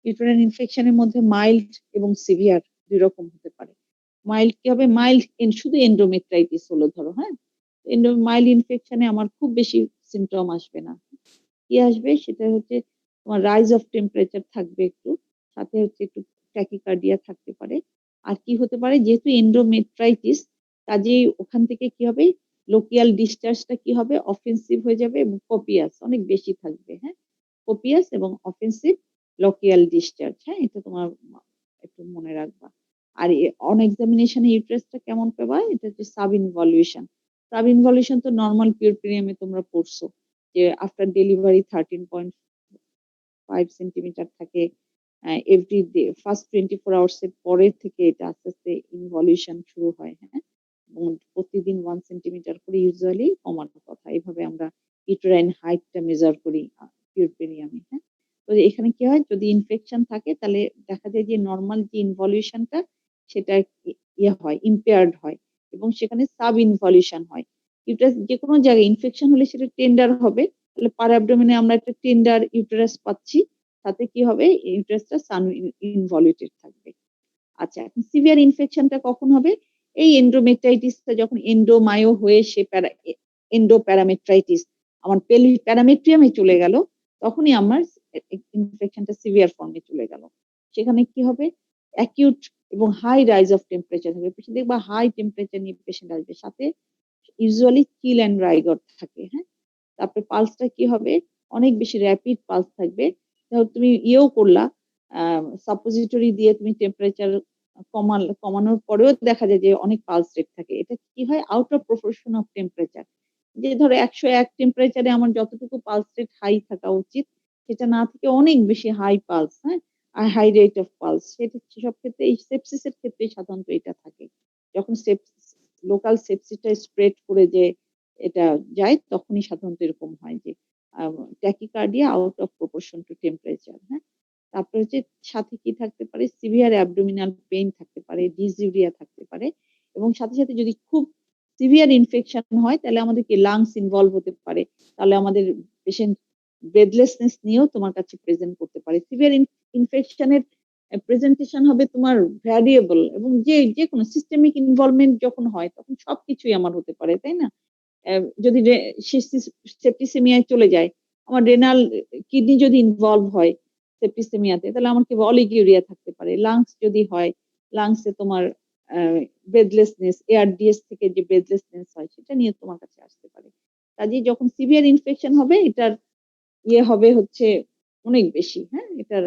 ইউটেরাইন ইনফেকশনের মধ্যে মাইল্ড এবং সিভিয়ার ২ রকম হতে পারে। মাইল্ড কি হবে? মাইল্ড শুধু এন্ডোমেট্রাইটিস হলো ধরো, হ্যাঁ? মাইল্ড ইনফেকশনে আমার খুব বেশি সিম্পটম আসবে না। কি আসবে? সেটা হচ্ছে তোমার রাইজ অফ টেম্পারেচার থাকবে একটু। সাথে হচ্ছে একটু ট্যাকিকার্ডিয়া থাকতে পারে। আর কি হতে পারে? যেহেতু এন্ডোমেট্রাইটিস কাজেই ওখান থেকে কি হবে? লোকিয়াল ডিসচার্জটা কি হবে? অফেন্সিভ হয়ে যাবে এবং কোপিয়াস অনেক বেশি থাকবে, হ্যাঁ? কোপিয়াস এবং অফেন্সিভ লোকিয়াল ডিসচার্জ, হ্যাঁ? এটা তোমার একটু মনে রাখবা। আর অন এক্সামিনেশন এ ইউটেরাসটা কেমন পাবা? এটা হচ্ছে সাব ইনভলিউশন। সাব ইনভলিউশন তো নরমাল পিউরোপেনিয়ামে তোমরা পড়ছো। যে আফটার ডেলিভারি 13.5 সেন্টিমিটার থাকে। এভরি ডে ফার্স্ট 24 আওয়ার্স এর পরের থেকে এটা আস্তে, আস্তে ইনভলিউশন শুরু হয়, হ্যাঁ? এবং প্রতিদিন 1 সেন্টিমিটার করে ইউজুয়ালি কমানোর কথা। এভাবে আমরা ইউটেরাইন হাইটটা মেজার করি পিউরোপেনিয়ামে, হ্যাঁ? তো এখানে কি হয়? যদি ইনফেকশন থাকে তাহলে দেখা যায় যে নরমাল যে ইনভলিউশনটা সেটা ইয়ে হয় ইম্পেয়ার্ড হয় এবং সেখানে সাব ইনভলিউশন হয়। ইউটেরাস যেকোনো জায়গায় ইনফেকশন হলে সেটা টেন্ডার হবে তাহলে পার অ্যাবডোমেনে আমরা একটা টেন্ডার ইউটেরাস পাচ্ছি, তাতে কি হবে ইউটেরাসটা সান ইনভলিউটেড থাকবে। আচ্ছা, এখন সিভিয়ার ইনফেকশনটা কখন হবে? এই এন্ডোমেট্রাইটিসটা যখন এন্ডোমায়ো হয়ে সে এন্ডোপ্যারামেট্রাইটিস আমার প্যারামেট্রিয়ামে চলে গেল, তখনই আমার ইনফেকশনটা সিভিয়ার ফর্মে চলে গেল। সেখানে কি হবে? অ্যাকিউট এবং হাই রাইজ অফ টেম্পারেচার হবে। পেশেন্ট দেখবা হাই টেম্পারেচার নিয়ে পেশেন্ট আসবে, সাথে ইউজুয়ালি চিল অ্যান্ড রাইগর থাকে, হ্যাঁ? তারপরে পালসটা কি হবে? অনেক বেশি র‍্যাপিড পালস থাকবে। ধরো তুমি ইয়েও করলা, সাপোজিটরি দিয়ে তুমি টেম্পারেচার কমানোর পরেও দেখা যায় যে অনেক পালস রেট থাকে। এটা কি হয়? Out of proportion of temperature. যে ধরো 101 টেম্পারেচারে আমার যতটুকু পালস রেট হাই থাকা উচিত, সেটা না থেকে অনেক বেশি হাই পালস, হ্যাঁ? আর হাই রেট অফ পালস, সেটা সেসব ক্ষেত্রে এই সেপসিসের ক্ষেত্রে সাধারণত এটা থাকে। যখন লোকাল সেপসিসটা স্প্রেড করে যে এটা যায়, তখনই সাধারণত এরকম হয় যে tachycardia out of proportion two temperature, হ্যাঁ? তারপরে হচ্ছে সাথে কি থাকতে পারে? সিভিয়ার অ্যাবডোমিনাল পেইন থাকতে পারে, ডিসইউরিয়া থাকতে পারে, এবং সাথে সাথে যদি খুব সিভিয়ার ইনফেকশন হয় তাহলে আমাদেরকে লাংস ইনভলভ হতে পারে। তাহলে আমাদের পেশেন্ট ব্রেথলেসনেস নিয়েও তোমার কাছে প্রেজেন্ট করতে পারে। সিভিয়ার ইনফেকশনের প্রেজেন্টেশন হবে তোমার ভ্যারিয়েবল, এবং যে কোনো সিস্টেমিক ইনভলভমেন্ট যখন হয় তখন সবকিছুই আমার হতে পারে, তাই না? যদি সেপ্টিসেমিয়ায় চলে যায়, আমার রেনাল কিডনি যদি ইনভলভ হয় সেপ্টিসেমিয়াতে, তাহলে আমার কি অলিগিউরিয়া থাকতে পারে। লাংস যদি হয়, লাংসে তোমার ব্রেথলেসনেস, এআরডিএস থেকে যে ব্রেথলেসনেস হয় সেটা নিয়ে তোমার কাছে আসতে পারে। কাজেই যখন সিভিয়ার ইনফেকশন হবে, এটার ইয়ে হবে হচ্ছে অনেক বেশি, হ্যাঁ? এটার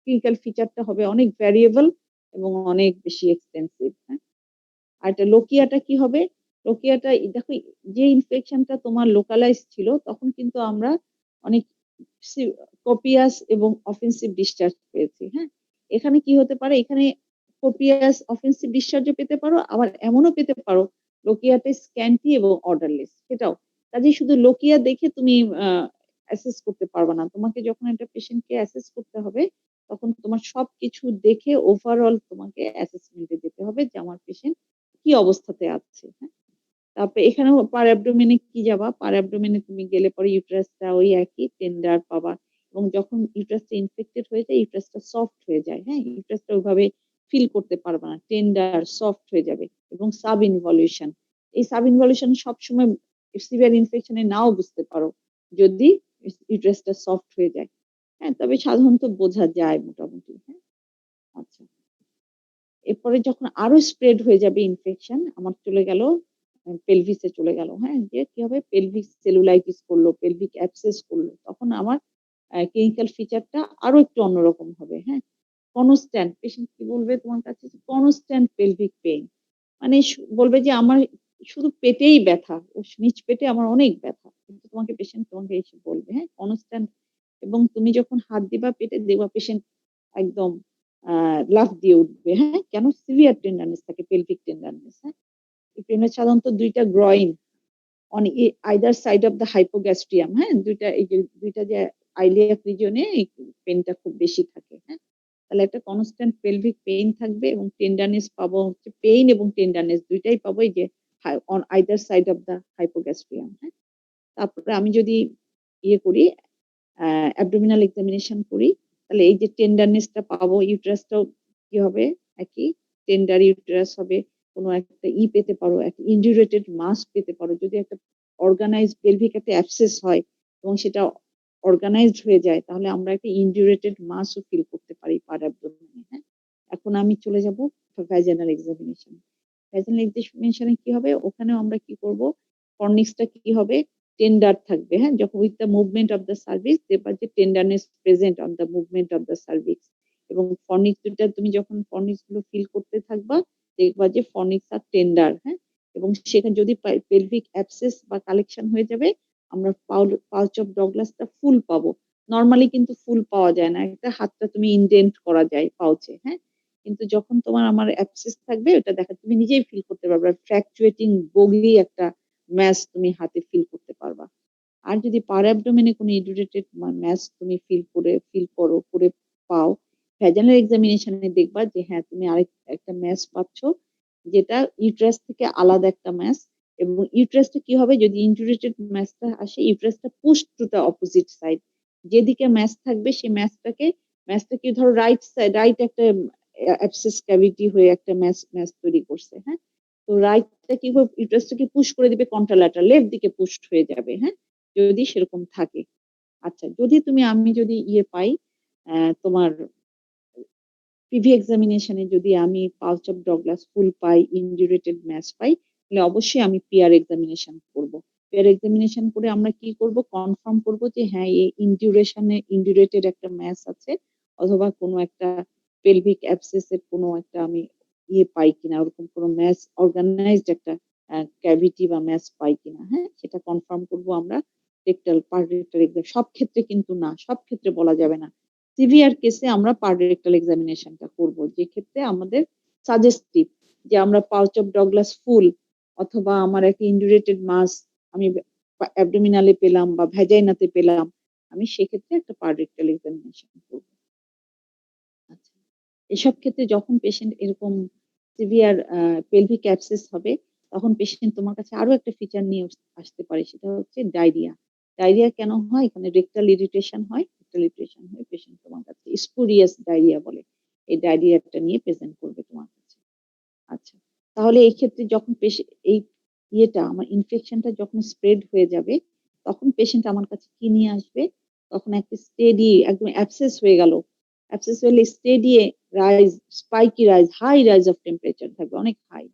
ক্লিনিক্যাল ফিচারটা হবে অনেক ভ্যারিয়েবল এবং অনেক বেশি এক্সপেন্সিভ, হ্যাঁ? আর এটা লোকিয়াটা কি হবে? লোকিয়াটা দেখো, যে ইনফেকশনটা তোমার লোকালাইজ ছিল তখন কিন্তু আমরা অনেক কপিয়াস এবং অফেন্সিভ ডিসচার্জ পেয়েছি, হ্যাঁ? এখানে কি হতে পারে? এখানে কপিয়াস অফেন্সিভ ডিসচার্জও পেতে পারো, আবার এমনও পেতে পারো লোকিয়াতে স্ক্যান্টি এবং অর্ডারলেস, সেটাও। কাজেই শুধু লোকিয়া দেখে তুমি অ্যাসেস করতে পারবে না। তোমাকে যখন একটা পেশেন্টকে অ্যাসেস করতে হবে, তখন তোমার সবকিছু দেখে ওভারঅল তোমাকে অ্যাসেসমেন্টে যেতে হবে যে আমার পেশেন্ট কি অবস্থাতে আছে, হ্যাঁ? তারপরে এখানেও পার অ্যাবডোমেনে কি যাবা? পার অ্যাবডোমেনে তুমি গেলে পরে ইউটেরাসটা ওই একই টেন্ডার পাবা, এবং যখন ইউটেরাসটা ইনফেক্টেড হয়ে যায় ইউটেরাসটা সফট হয়ে যায়, হ্যাঁ? ইউটেরাসটা ওইভাবে ফিল করতে পারবা না, টেন্ডার সফট হয়ে যাবে, এবং সাব ইনভলিউশন। এই সাব ইনভলিউশন সবসময় সিভিয়ার ইনফেকশনে নাও বুঝতে পারো যদি ইউটেরাসটা সফট হয়ে যায়, হ্যাঁ? তবে সাধারণত বোঝা যায় মোটামুটি, হ্যাঁ? আচ্ছা, এরপরে যখন আরো স্প্রেড হয়ে যাবে ইনফেকশন, আমার চলে গেল পেলভিসে চলে গেল, হ্যাঁ? যে কি হবে? পেলভিক সেলুলাইটিস করলো, পেলভিক অ্যাবসেস করলো, তখন আমার ক্লিনিক্যাল ফিচারটা আরো একটু অন্যরকম হবে, হ্যাঁ? কনস্ট্যান্ট পেশেন্ট কি বলবে তোমার কাছে? কনস্ট্যান্ট পেলভিক পেইন, মানে বলবে যে আমার শুধু পেটেই ব্যথা, ও নিচ পেটে আমার অনেক ব্যথা, কিন্তু তোমাকে এসে বলবে, হ্যাঁ? কনস্ট্যান্ট। এবং তুমি যখন হাত দিবা পেটে, দেখবা পেশেন্ট একদম লাফ দিয়ে উঠবে, হ্যাঁ? কেন? সিভিয়ার টেন্ডারনেস থাকে, পেলভিক টেন্ডারনেস, হ্যাঁ? এই পেইনের সাধারণত ২ টা groin on either side of the hypogastrium, হ্যাঁ? ২ টা এই যে ২ টা যে আইলিয়াক রিজিয়নে এই পেইনটা খুব বেশি থাকে, হ্যাঁ? তাহলে একটা কনস্ট্যান্ট পেলভিক পেইন থাকবে, এবং টেন্ডারনেস পাবো হচ্ছে, পেইন এবং টেন্ডারনেস ২ টাই পাবো এই যে on either side of the hypogastrium, হ্যাঁ? তারপরে আমি যদি ইয়ে করি, অ্যাবডোমিনাল এক্সামিনেশন করি, তাহলে এই যে টেন্ডারনেসটা পাবো, ইউটেরাসটাও কি হবে? একই টেন্ডার ইউটেরাস হবে। কোনো একটা পেতে পারো, একটা ইনডিউরেটেড মাস পেতে পারো। যদি একটা অর্গানাইজড পেলভিক একটা অ্যাবসেস হয় এবং সেটা অর্গানাইজড হয়ে যায়, তাহলে আমরা একটা ইনডিউরেটেড মাসও ফিল করতে পারি পার অ্যাবডোমেনে, হ্যাঁ? এখন আমি চলে যাব ভ্যাজাইনাল এক্সামিনেশন। ভ্যাজাইনাল এক্সামিনেশনে কি হবে? ওখানেও আমরা কি করব? ফর্নিক্সটা কি হবে? টেন্ডার থাকবে, হ্যাঁ? যখন with the movement of the cervix, দেখবা যে tenderness present on the movement of the cervix, এবং ফর্নিক্স দুটা তুমি যখন ফর্নিক্স গুলো ফিল করতে থাকবা, দেখবা যে ফর্নিক্স আর টেন্ডার, হ্যাঁ? এবং সেখানে যদি পেলভিক অ্যাবসেস বা কালেকশন হয়ে যাবে, আমরা পাউচ অফ ডগলাসটা ফুল পাবো। নরমালি কিন্তু ফুল পাওয়া যায় না, একটা হাতটা তুমি ইনডেন্ট করা যায় পাউচে, হ্যাঁ? কিন্তু যখন তোমার আমার অ্যাবসেস থাকবে, ওটা দেখা তুমি নিজেই ফিল করতে পারবে, ফ্ল্যাকচুয়েটিং বগলি একটা ম্যাস তুমি হাতে ফিল করতে পারবা। আর যদি পার অ্যাবডোমেনে কোনো ইনডিউরেটেড ম্যাস তুমি করে পাও, ভ্যাজাইনাল এক্সামিনেশনে দেখবা যে হ্যাঁ তুমি একটা ম্যাস পাচ্ছ, যেটা ইউটেরাস থেকে আলাদা একটা ম্যাস, এবং ইউট্রাসটা কি হবে, যদি ইন্টিউরেটেড ম্যাসটা আসে, ইউট্রাসটা push to the opposite side, যেদিকে ম্যাস থাকবে সেই ম্যাসটাকে ধরো রাইট সাইড, রাইট একটা অ্যাবসেস ক্যাভিটি হয়ে একটা ম্যাস তৈরি করছে, হ্যাঁ। তো রাইটটা কি করবে, ইউট্রাসটাকে পুশ করে দিবে কন্ট্রাল্যাটারাল, লেফট দিকে পুশড হয়ে যাবে, হ্যাঁ, যদি সেরকম থাকে। আচ্ছা, যদি আমি যদি পাই, তোমার পিভি এক্সামিনেশনে যদি আমি পাউচ অফ ডগলাস ফুল পাই, ইনডিউরেটেড ম্যাস পাই, তাহলে অবশ্যই আমি পিআর এক্সামিনেশন করব। পিআর এক্সামিনেশন করে আমরা কি করব, কনফার্ম করব যে হ্যাঁ এই ইনডিউরেটেড একটা ম্যাস আছে, অথবা কোনো একটা পেলভিক অ্যাবসেসের কোনো একটা আমি পাই কিনা, ওরকম কোনো ম্যাস, অর্গানাইজড একটা ক্যাভিটি বা ম্যাস পাই কিনা, হ্যাঁ, সেটা কনফার্ম করব আমরা। রেকটাল পার রেকটাল এক্সাম, সব ক্ষেত্রে কিন্তু না, সব ক্ষেত্রে বলা যাবে না। সিভিয়ার কেসে আমরা পার রেকটাল এক্সামিনেশনটা করব, যে ক্ষেত্রে আমাদের সাজেস্টিভ যে আমরা পাউচ অফ ডগলাস ফুল অথবা আমার একটা ইনডিউরেটেড মাস আমি অ্যাবডোমিনালে পেলাম বা ভ্যাজাইনাতে পেলাম, আমি সেক্ষেত্রে একটা পার রেকটাল এক্সামিনেশন করব। আচ্ছা, এসব ক্ষেত্রে যখন পেশেন্ট এরকম সিভিয়ার পেলভিক অ্যাবসেস হবে, তখন পেশেন্ট তোমার কাছে আরো একটা ফিচার নিয়ে আসতে পারে, সেটা হচ্ছে ডায়রিয়া। ডায়রিয়া কেন হয়, এখানে রেকটাল ইরিটেশন হয়, রেকটাল ইরিটেশন হয়ে পেশেন্ট তোমার কাছে স্পুরিয়াস ডায়রিয়া বলে, এই ডায়রিয়াটা নিয়ে প্রেজেন্ট করবে তোমার কাছে। আচ্ছা, তাহলে এই ক্ষেত্রে যখন এই আমার ইনফেকশনটা যখন স্প্রেড হয়ে যাবে, তখন পেশেন্ট আমার কাছে কি নিয়ে আসবে, তখন একটা স্টেডি একদম অ্যাবসেস হয়ে গেল, অ্যাবসেস হলে steady rise, spiky rise, high rise of temperature থাকবে, অনেক হাই,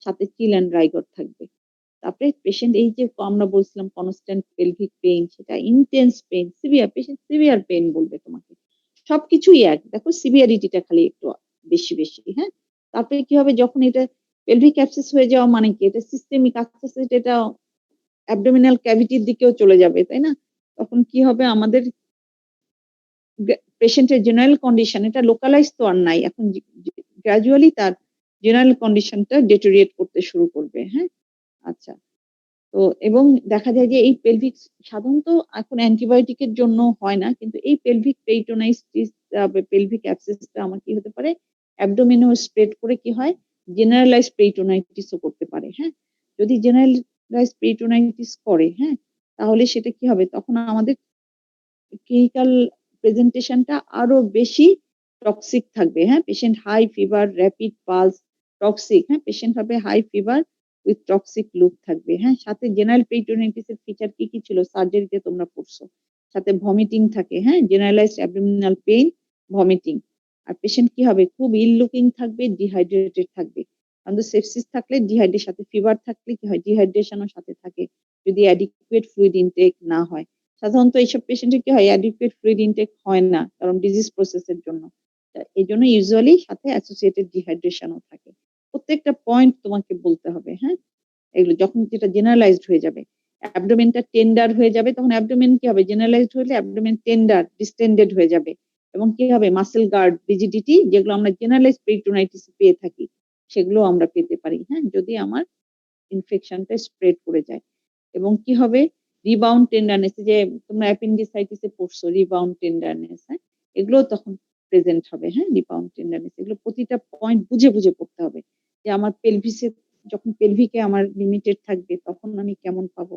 সাথে চিল অ্যান্ড রাইগর থাকবে। তারপরে পেশেন্ট এই যে আমরা বলছিলাম কনস্ট্যান্ট পেলভিক পেইন, সেটা intense pain, severe, patient severe pain বলবে তোমাকে। সবকিছুই এক, দেখো সিভিয়ারিটিটা খালি একটু বেশি বেশি, হ্যাঁ। তারপরে কি হবে, যখন এটা পেলভিক অ্যাবসেস হয়ে যাওয়া মানে কি, এটা সিস্টেমিক আস্তে আস্তে এটা অ্যাবডোমিনাল ক্যাভিটির দিকেও চলে যাবে, তাই না? তখন কি হবে, আমাদের পেশেন্টের জেনারেল কন্ডিশন, এটা লোকালাইজ তো আর নাই এখন, গ্রাজুয়ালি তার জেনারেল কন্ডিশনটা ডেটোরিয়েট করতে শুরু করবে, হ্যাঁ। আচ্ছা, তো এবং দেখা যায় যে এই পেলভিক সাধারণত এখন অ্যান্টিবায়োটিকের জন্য হয় না, কিন্তু এই পেলভিক পেরিটোনাইটিস, পেলভিক অ্যাবসেসটা আমার কি হতে পারে, অ্যাবডোমেনেও স্প্রেড করে কি হয়, জেনারেলাইজ পেরিটোনাইটিসও করতে পারে, হ্যাঁ। যদি জেনারেলাইজ পেরিটোনাইটিস করে, হ্যাঁ, তাহলে সেটা কি হবে, তখন আমাদের ক্লিনিক্যাল প্রেজেন্টেশনটা আরো বেশি টক্সিক থাকবে, হ্যাঁ। Patient high fever, rapid pulse, toxic, হ্যাঁ, পেশেন্ট হবে high fever with toxic look থাকবে, হ্যাঁ। সাথে জেনারেল পেরিটোনাইটিস এর ফিচার কি কি ছিল, সার্জারিতে তোমরা পড়ছো, সাথে ভমিটিং থাকে, হ্যাঁ, জেনারেলাইজড অ্যাবডোমিনাল পেইন, ভমিটিং। আর পেশেন্ট কি হবে, খুব ইল লুকিং থাকবে, ডিহাইড্রেটেড থাকবে, কারণ সেপসিস থাকলে ডিহাইড্রেশন, সাথে ফিভার থাকলে কি হয়, ডিহাইড্রেশনও সাথে থাকে, যদি অ্যাডিকুয়েট ফ্লুইড ইনটেক না হয়। সাধারণত এইসব পেশেন্টের কি হয়, অ্যাডিকুয়েট ফ্লুইড ইনটেক হয় না, কারণ ডিজিজ প্রসেসের জন্য। এই জন্য ইউজুয়ালি সাথে অ্যাসোসিয়েটেড ডিহাইড্রেশনও থাকে। প্রত্যেকটা পয়েন্ট তোমাকে বলতে হবে, হ্যাঁ। এগুলো যখন যেটা জেনারেলাইজড হয়ে যাবে, অ্যাবডোমেনটা টেন্ডার হয়ে যাবে, তখন অ্যাবডোমেন কি হবে, জেনারেলাইজড হলে অ্যাবডোমেন টেন্ডার, ডিস্টেন্ডেড হয়ে যাবে, এবং কি হবে, মাসেল গার্ড, রিজিডিটি, যেগুলো আমরা জেনারেলাইজড পেরিটোনাইটিস পেয়ে থাকি, সেগুলো আমরা পেতে পারি, হ্যাঁ, যদি আমার ইনফেকশনটা স্প্রেড করে যায়। এবং কি হবে, রিবাউন্ড টেন্ডারনেস, যে তোমরা অ্যাপেন্ডিসাইটিসে পড়ছো, রিবাউন্ড টেন্ডারনেস, হ্যাঁ, এগুলো তখন প্রেজেন্ট হবে, হ্যাঁ, রিবাউন্ড টেন্ডারনেস, এগুলো প্রতিটা পয়েন্ট বুঝে বুঝে পড়তে হবে, যে আমার পেলভিসে, যখন পেলভিকে আমার লিমিটেড থাকবে তখন আমি কেমন পাবো,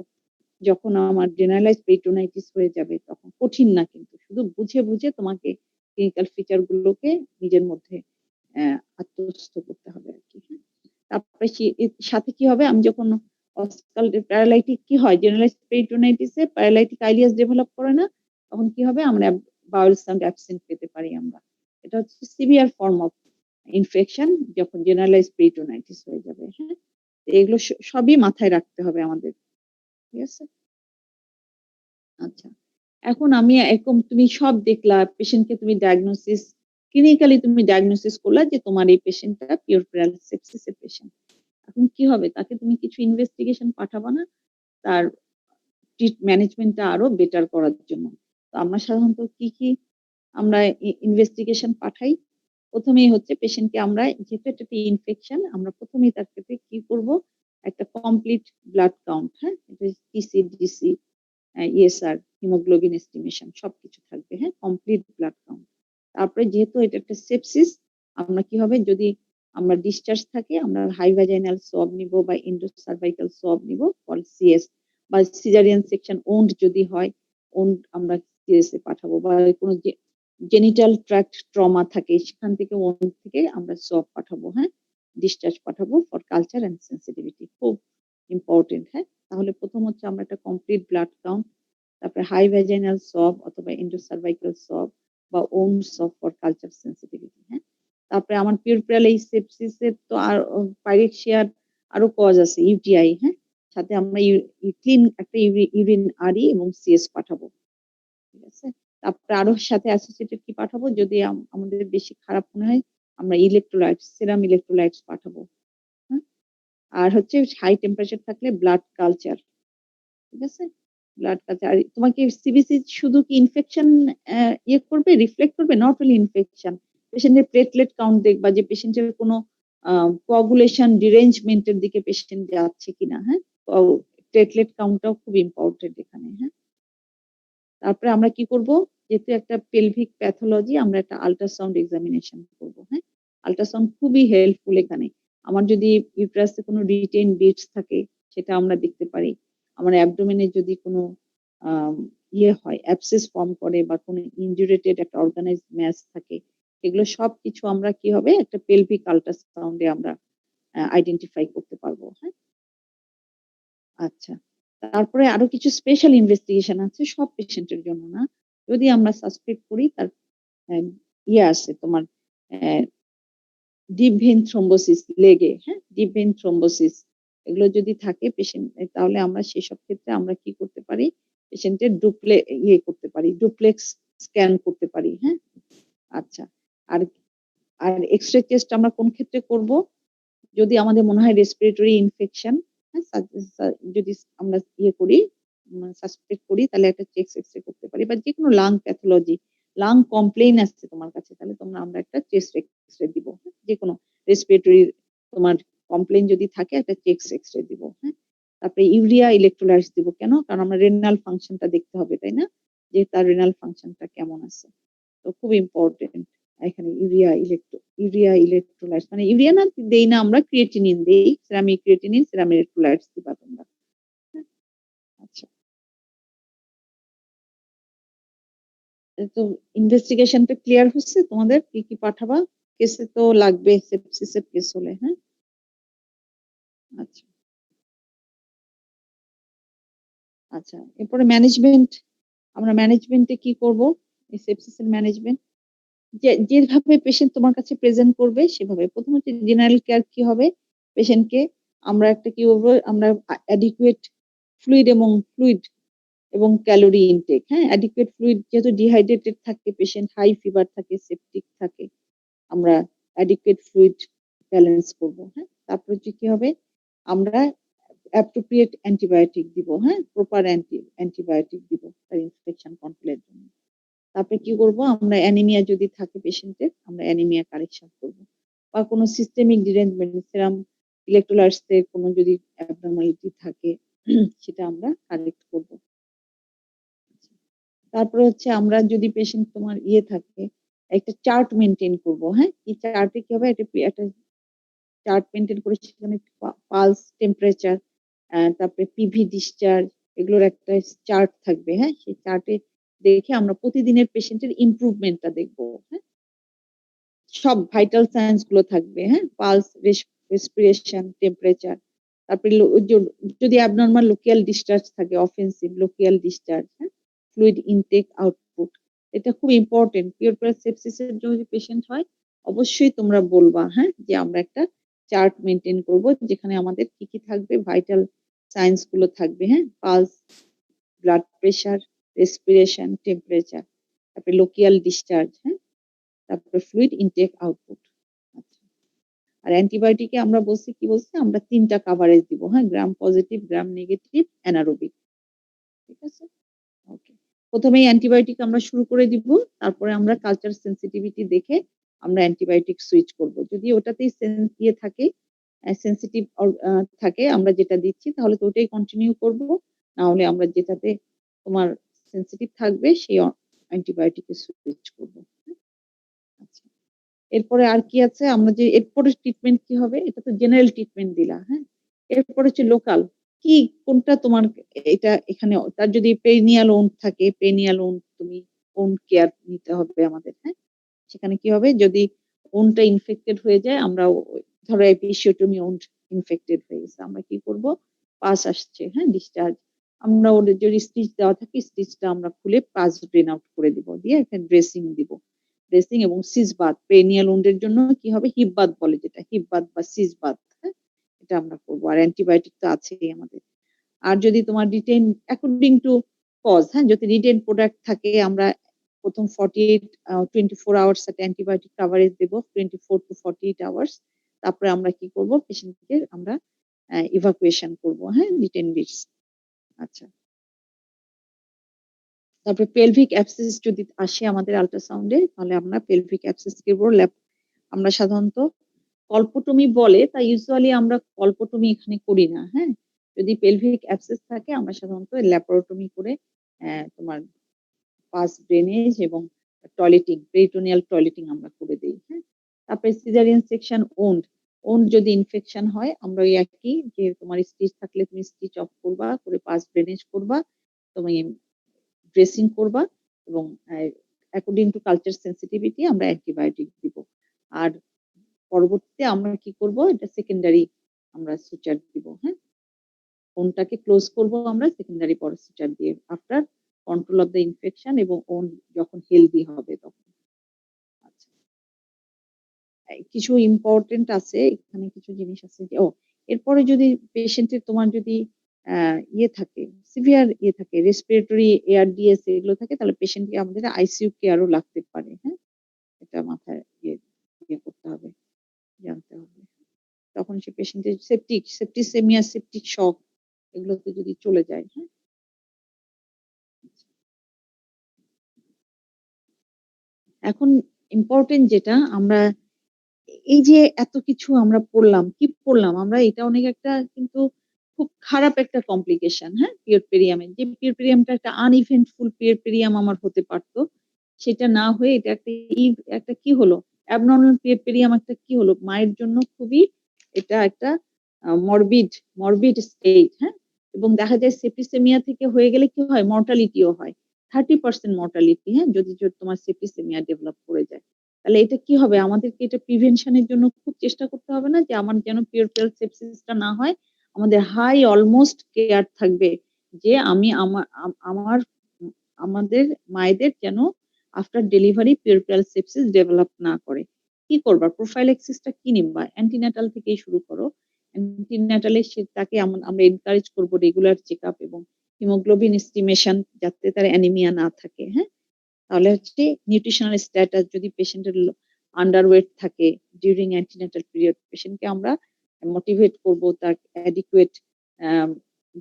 যখন আমার জেনারেলাইজ পেরিটোনাইটিস হয়ে যাবে তখন। কঠিন না, কিন্তু শুধু বুঝে বুঝে তোমাকে ক্লিনিক্যাল ফিচার গুলোকে নিজের মধ্যে আত্মস্থ করতে হবে আর কি, হ্যাঁ। তারপরে এর সাথে কি হবে, আমি যখন প্যারালাইটিক কি হয়, জেনারেলাইজ পেরিটোনাইটিসে প্যারালাইটিক আইলিয়াস ডেভেলপ করে না, তখন কি হবে, আমরা বাউল সাউন্ড অ্যাবসেন্ট পেতে পারি আমরা। এটা হচ্ছে সিভিয়ার ফর্ম অফ ইনফেকশন, যখন জেনারেলাইজ পেরিটোনাইটিস হয়ে যাবে, হ্যাঁ। এগুলো সবই মাথায় রাখতে হবে আমাদের, ঠিক আছে। আচ্ছা, এখন আমি এরকম, তুমি সব দেখলা, পেশেন্টকে তুমি ডায়াগনোসিস, ক্লিনিক্যালি তুমি ডায়াগনোসিস করলা যে তোমার এই পেশেন্টটা পিউরপুরাল সেপসিসের পেশেন্ট। এখন কি হবে, তাকে তুমি কিছু ইনভেস্টিগেশন পাঠাবা না, তার ম্যানেজমেন্টটা আরো বেটার করার জন্য। তো আমরা সাধারণত কি কি আমরা ইনভেস্টিগেশন পাঠাই, প্রথমেই হচ্ছে পেশেন্টকে আমরা, যেহেতু একটা ইনফেকশন, আমরা প্রথমেই তার ক্ষেত্রে কি করব, একটা কমপ্লিট ব্লাড কাউন্ট, হ্যাঁ, এটা TC, DC, ESR, haemoglobin estimation সবকিছু থাকবে, হ্যাঁ, কমপ্লিট ব্লাড কাউন্ট। তারপরে যেহেতু এটা একটা সেপসিস, আমরা কি হবে, যদি আমরা ডিসচার্জ থাকে আমরা হাই ভ্যাজাইনাল সোয়াব নিব বা ইন্ডোসার্ভাইকাল সোয়াব নিব ফর সিএস বা সিজারিয়ান সেকশন ওন্ড যদি হয় ওন্ড আমরা সিএস এ পাঠাবো বা কোনো জেনিটাল ট্র্যাক্ট ট্রমা থাকে সেখান থেকে ওন্ড থেকে আমরা সোয়াব পাঠাবো, হ্যাঁ, ডিসচার্জ পাঠাবো ফর কালচার এন্ড সেন্সিটিভিটি। খুব ইম্পর্টেন্ট, হ্যাঁ। তাহলে প্রথম হচ্ছে আমরা একটা কমপ্লিট ব্লাড কাউন্ট, তারপরে হাই ভ্যাজাইনাল সোয়াব অথবা ইন্ডোসার্ভাইকাল সোয়াব বা own swab for culture sensitivity, হ্যাঁ। তারপরে আমার পিউরপ্রাল এই সেপসিসের তো আর পাইরেক্সিয়ার আরো কজ আছে, ইউটিআই, হ্যাঁ, সাথে আমরা ক্লিন একটা ইউরিন আরই এবং সিএস পাঠাবো, ঠিক আছে। তারপরে আরো সাথে অ্যাসোসিয়েটেড কি পাঠাবো যদি আমাদের বেশি খারাপ মনে হয় আমরা ইলেকট্রোলাইটস, সেরাম ইলেকট্রোলাইটস পাঠাবো, হ্যাঁ। আর হচ্ছে হাই টেম্পারেচার থাকলে ব্লাড কালচার, ঠিক আছে, ব্লাড কালচার। আর তোমাকে সিবিসি শুধু কি ইনফেকশন ইয়ে করবে, রিফ্লেক্ট করবে, নট অনলি ইনফেকশন, পেশেন্টের প্লেটলেট কাউন্ট দেখবা যে পেশেন্টের কোনো কোয়াগুলেশন ডিরেঞ্জমেন্টের দিকে পেশেন্ট যাচ্ছে কিনা, হ্যাঁ, প্লেটলেট কাউন্টটাও খুব ইম্পর্টেন্ট এখানে, হ্যাঁ। তারপরে আমরা কি করব, যেহেতু একটা পেলভিক প্যাথোলজি আমরা একটা আল্ট্রাসাউন্ড এক্সামিনেশন করব, হ্যাঁ। আল্ট্রাসাউন্ড খুবই হেল্পফুল এখানে। আমার যদি ইউটেরাসে কোনো রিটেইন বিটস থাকে সেটা আমরা দেখতে পারি। আমার অ্যাবডোমেনে যদি কোনো ইয়ে হয়, অ্যাবসেস ফর্ম করে বা কোনো ইনজুরেটেড একটা অর্গানাইজড ম্যাস থাকে, এগুলো সবকিছু আমরা কি হবে একটা পেলভিক আল্ট্রাসাউন্ডে আমরা আইডেন্টিফাই করতে পারবো, হ্যাঁ। আচ্ছা, তারপরে আরো কিছু স্পেশাল ইনভেস্টিগেশন আছে সব পেশেন্টের জন্য না। যদি আমরা সাসপেক্ট করি তার ইয়ে আছে তোমার ডিপ ভেইন থ্রম্বোসিস লেগে, হ্যাঁ, ডিপ ভেইন থ্রম্বোসিস এগুলো যদি থাকে পেশেন্ট, তাহলে আমরা সেসব ক্ষেত্রে আমরা কি করতে পারি, পেশেন্টের ইয়ে করতে পারি, ডুপ্লেক্স স্ক্যান করতে পারি, হ্যাঁ। আচ্ছা, আর আর এক্সরে টেস্ট আমরা কোন ক্ষেত্রে করব, যদি আমাদের মনে হয় রেসপিরেটরি ইনফেকশন, যদি আমরা ইয়ে করি সাসপেক্ট করি তাহলে একটা চেস্ট এক্সরে করতে পারি, বা যে কোনো লাং প্যাথোলজি, লাং কমপ্লেইন আসছে তোমার কাছে তাহলে আমরা একটা চেস্ট এক্সরে দিব, যে কোনো রেসপিরেটরি তোমার কমপ্লেইন যদি থাকে একটা চেস্ট এক্সরে দিব, হ্যাঁ। তারপরে ইউরিয়া ইলেকট্রোলাইটস দিব, কেন, কারণ আমরা রেনাল ফাংশনটা দেখতে হবে, তাই না, যে তার রেনাল ফাংশনটা কেমন আছে। তো খুব ইম্পর্টেন্ট এখানে ইউরিয়া ইলেকট্রোলাইটস, মানে ইউরিয়া না দেই না আমরা, ক্রিয়েটিনিন দেই, সেরামিক ক্রিয়েটিনিন, সেরামিক ইলেকট্রোলাইটস দিবা তোমরা, হ্যাঁ? আচ্ছা, তো ইনভেস্টিগেশনটা ক্লিয়ার হচ্ছে তোমাদের, কি কি পাঠাবা, কেসে তো লাগবে সেপসিসের কেস হলে, হ্যাঁ। আচ্ছা আচ্ছা, এরপরে ম্যানেজমেন্ট, আমরা ম্যানেজমেন্টে কি করব, এই সেপসিসের ম্যানেজমেন্ট যেভাবে পেশেন্ট তোমার কাছে প্রেজেন্ট করবে সেভাবে। প্রথম হচ্ছে জেনারেল কেয়ার কি হবে, পেশেন্টকে আমরা একটা কি বলবো, আমরা অ্যাডিকুয়েট ফ্লুইড এবং ক্যালোরি ইনটেক, হ্যাঁ, অ্যাডিকুয়েট ফ্লুইড যেহেতু ডিহাইড্রেটেড থাকে পেশেন্ট, হাই ফিভার থাকে, সেপটিক থাকে, আমরা অ্যাডিকুয়েট ফ্লুইড ব্যালেন্স করব, হ্যাঁ। তারপর হচ্ছে কি হবে, আমরা অ্যাপ্রোপ্রিয়েট অ্যান্টিবায়োটিক দিব, হ্যাঁ, প্রপার অ্যান্টিবায়োটিক দিব তার ইনফেকশন কন্ট্রোলের জন্য। তারপরে কি করব, আমরা অ্যানিমিয়া যদি থাকে পেশেন্টের আমরা অ্যানিমিয়া কারেকশন করব, বা কোনো সিস্টেমিক ডিরেঞ্জমেন্ট, সেরাম ইলেকট্রোলাইটস এর কোনো যদি অ্যাবনর্মালিটি থাকে সেটা আমরা কারেক্ট করব। তারপরে হচ্ছে আমরা যদি পেশেন্ট তোমার ইয়ে থাকে একটা চার্ট মেনটেন করব, হ্যাঁ, এই চার্টে কি হবে, একটা চার্ট মেনটেন করে সেখানে পালস, টেম্পারেচার, তারপরে পিভি ডিসচার্জ, এগুলোর একটা চার্ট থাকবে, হ্যাঁ। সেই চার্টে দেখে আমরা প্রতিদিনের পেশেন্টের ইমপ্রুভমেন্টটা দেখবো, হ্যাঁ। সব ভাইটাল সায়েন্স গুলো থাকবে, হ্যাঁ, পালস, রেসপিরেশন, টেম্পারেচার, তারপরে যদি অ্যাবনর্মাল লোকিয়াল ডিসচার্জ থাকে, অফেন্সিভ লোকিয়াল ডিসচার্জ, হ্যাঁ, ফ্লুইড ইনটেক আউটপুট, এটা খুব ইম্পর্টেন্ট। পিওর সেপসিসের যদি পেশেন্ট হয় অবশ্যই তোমরা বলবা, হ্যাঁ, যে আমরা একটা চার্ট মেনটেন করব যেখানে আমাদের কি কি থাকবে, ভাইটাল সায়েন্স গুলো থাকবে, হ্যাঁ, pulse, blood pressure, respiration, temperature, তারপরে লোকিয়াল ডিসচার্জ, হ্যাঁ, তারপরে ফ্লুইড ইনটেক আউটপুট। আচ্ছা, আর অ্যান্টিবায়োটিকে আমরা বলছি কি বলছি, আমরা 3টা কভারেজ দিব, হ্যাঁ, gram positive, gram negative, anaerobic, ঠিক আছে। ওকে, প্রথমেই অ্যান্টিবায়োটিক আমরা শুরু করে দিব, তারপরে আমরা কালচার সেন্সিটিভিটি দেখে আমরা অ্যান্টিবায়োটিক সুইচ করব। যদি ওটাতেই ইয়ে থাকে, সেন্সিটিভ থাকে আমরা যেটা দিচ্ছি তাহলে তো ওটাই কন্টিনিউ করব, না হলে আমরা যেটাতে তোমার সেন্সিটিভ থাকবে সেই অ্যান্টিবায়োটিকে সুইচ করব। আচ্ছা, এরপরে আর কি আছে? আমরা যে এরপরে ট্রিটমেন্ট কি হবে? এটা তো জেনারেল ট্রিটমেন্ট দিলা, হ্যাঁ? এরপরে হচ্ছে লোকাল। কি কোনটা তোমার এটা এখানে তার যদি পেরিনিয়াল wound থাকে, পেরিনিয়াল wound তুমি wound কেয়ার নিতে হবে আমাদের, হ্যাঁ? সেখানে কি হবে? যদি wound টা ইনফেক্টেড হয়ে যায় আমরা ধরো এপিসিওটমি wound ইনফেক্টেড হয়ে গেছে। আমরা কি করব? পাস আসছে, হ্যাঁ? ডিসচার্জ। আমরা ওদের যদি স্টিচ দেওয়া থাকে স্টিচটা আমরা খুলে পাস ড্রেন আউট করে দিব। দিয়ে একটা ড্রেসিং দিব। ড্রেসিং এবং সিজ বাথ পেরিনিয়াল wound এর জন্য কি হবে? হিপ বাথ বলে যেটা। হিপ বাথ বা সিজ বাথ, হ্যাঁ? এটা আমরা করব। আর অ্যান্টিবায়োটিক তো আছেই আমাদের। আর যদি তোমার রিটেইন অ্যাকর্ডিং টু কজ, হ্যাঁ? যদি রিটেইন প্রোডাক্ট থাকে আমরা ১ম 24 আওয়ার্স একটা অ্যান্টিবায়োটিক কভারেজ দেব 24 to 48 আওয়ার্স। তারপরে আমরা কি করব? পেশেন্টকে আমরা ইভাকুয়েশন করব, হ্যাঁ? Retain bits. আচ্ছা। তারপরে পেলভিক অ্যাবসেস যদি আসে আমাদের আল্ট্রাসাউন্ডে তাহলে আমরা পেলভিক অ্যাবসেস করব আমরা সাধারণত কল্পটমি বলে তাই ইউজুয়ালি আমরা কল্পটমি এখানে করি না, হ্যাঁ? যদি পেলভিক অ্যাবসেস থাকে আমরা সাধারণত ল্যাপারোটমি করে তোমার পাস ড্রেনেজ এবং পেরিটোনিয়াল টয়লেটিং আমরা করে দেই, হ্যাঁ? তারপরে সিজারিয়ান সেকশন ওন্ড যদি ইনফেকশন হয় আমরা ওই একই যে তোমার স্টিচ থাকলে তুমি স্টিচ অফ করবা, করে পাস ড্রেনেজ করবা, তুমি ড্রেসিং করবা এবং অ্যাকর্ডিং টু কালচার সেনসিটিভিটি আমরা অ্যান্টিবায়োটিক দিব। আর পরবর্তীতে আমরা কি করব? এটা সেকেন্ডারি আমরা সুচার দিব, হ্যাঁ? ওন্ডটাকে ক্লোজ করব আমরা সেকেন্ডারি প্রসিজার দিয়ে after control of the infection এবং ওন্ড যখন হেলদি হবে তখন। আচ্ছা। কিছু ইম্পর্টেন্ট আছে এখানে কিছু জিনিস আছে যে এরপরে যদি পেশেন্টের তোমার যদি ইয়ে থাকে সিভিয়ার ইয়ে থাকে রেসপিরেটরি এআরডিএস এগুলো থাকে তাহলে পেশেন্টকে আমাদের আইসিইউ কেয়ারও লাগতে পারে, হ্যাঁ? এটা মাথায় ইয়ে করতে হবে, জানতে হবে। তখন সে পেশেন্টের সেপ্টিসেমিয়া, সেপ্টিক শক এগুলোতে যদি চলে যায়, হ্যাঁ? এখন ইম্পর্টেন্ট যেটা আমরা এই যে এত কিছু আমরা পড়লাম, কি পড়লাম? আমরা এটা অনেক একটা কিন্তু খুব খারাপ একটা কমপ্লিকেশন, হ্যাঁ? পিউরপেরিয়ামের। যে পিউরপেরিয়ামটা একটা আনইভেন্টফুল পিউরপেরিয়াম আমার হতে পারত। সেটা না হয়ে এটা একটা কি হলো? অ্যাবনরমাল পিউরপেরিয়াম একটা কি হলো? মায়ের জন্য খুবই এটা একটা মরবিড স্টেট, হ্যাঁ? এবং দেখা যায় সেপ্টিসেমিয়া থেকে হয়ে গেলে কি হয়? মর্টালিটিও হয়। 30% মর্টালিটি, হ্যাঁ? যদি তোমার সেপ্টিসেমিয়া ডেভেলপ করে যায়। তাহলে এটা কি হবে? আমাদেরকে এটা প্রিভেনশন এর জন্য খুব চেষ্টা করতে হবে না যে আমার যেন পিউরপেরাল সেপসিসটা না হয়। আমাদের হাই অলমোস্ট কেয়ার থাকবে যে আমি আমার আমাদের মায়েদের যেন আফটার ডেলিভারি পিউরপেরাল সেপসিস ডেভেলপ না করে। কি করবা? প্রোফাইল্যাক্সিসটা কি নিবা? অ্যান্টিনাটাল থেকেই শুরু করো। অ্যান্টিনাটালে তাকে আমরা এনকারেজ করব রেগুলার চেকআপ এবং হিমোগ্লোবিন এস্টিমেশন যাতে তার অ্যানিমিয়া না থাকে, হ্যাঁ? তাহলে হচ্ছে নিউট্রিশনাল স্ট্যাটাস যদি পেশেন্টের আন্ডারওয়েট থাকে ডিউরিং অ্যান্টিনাটাল পিরিয়ড পেশেন্টকে আমরা মোটিভেট করব তার অ্যাডিকুয়েট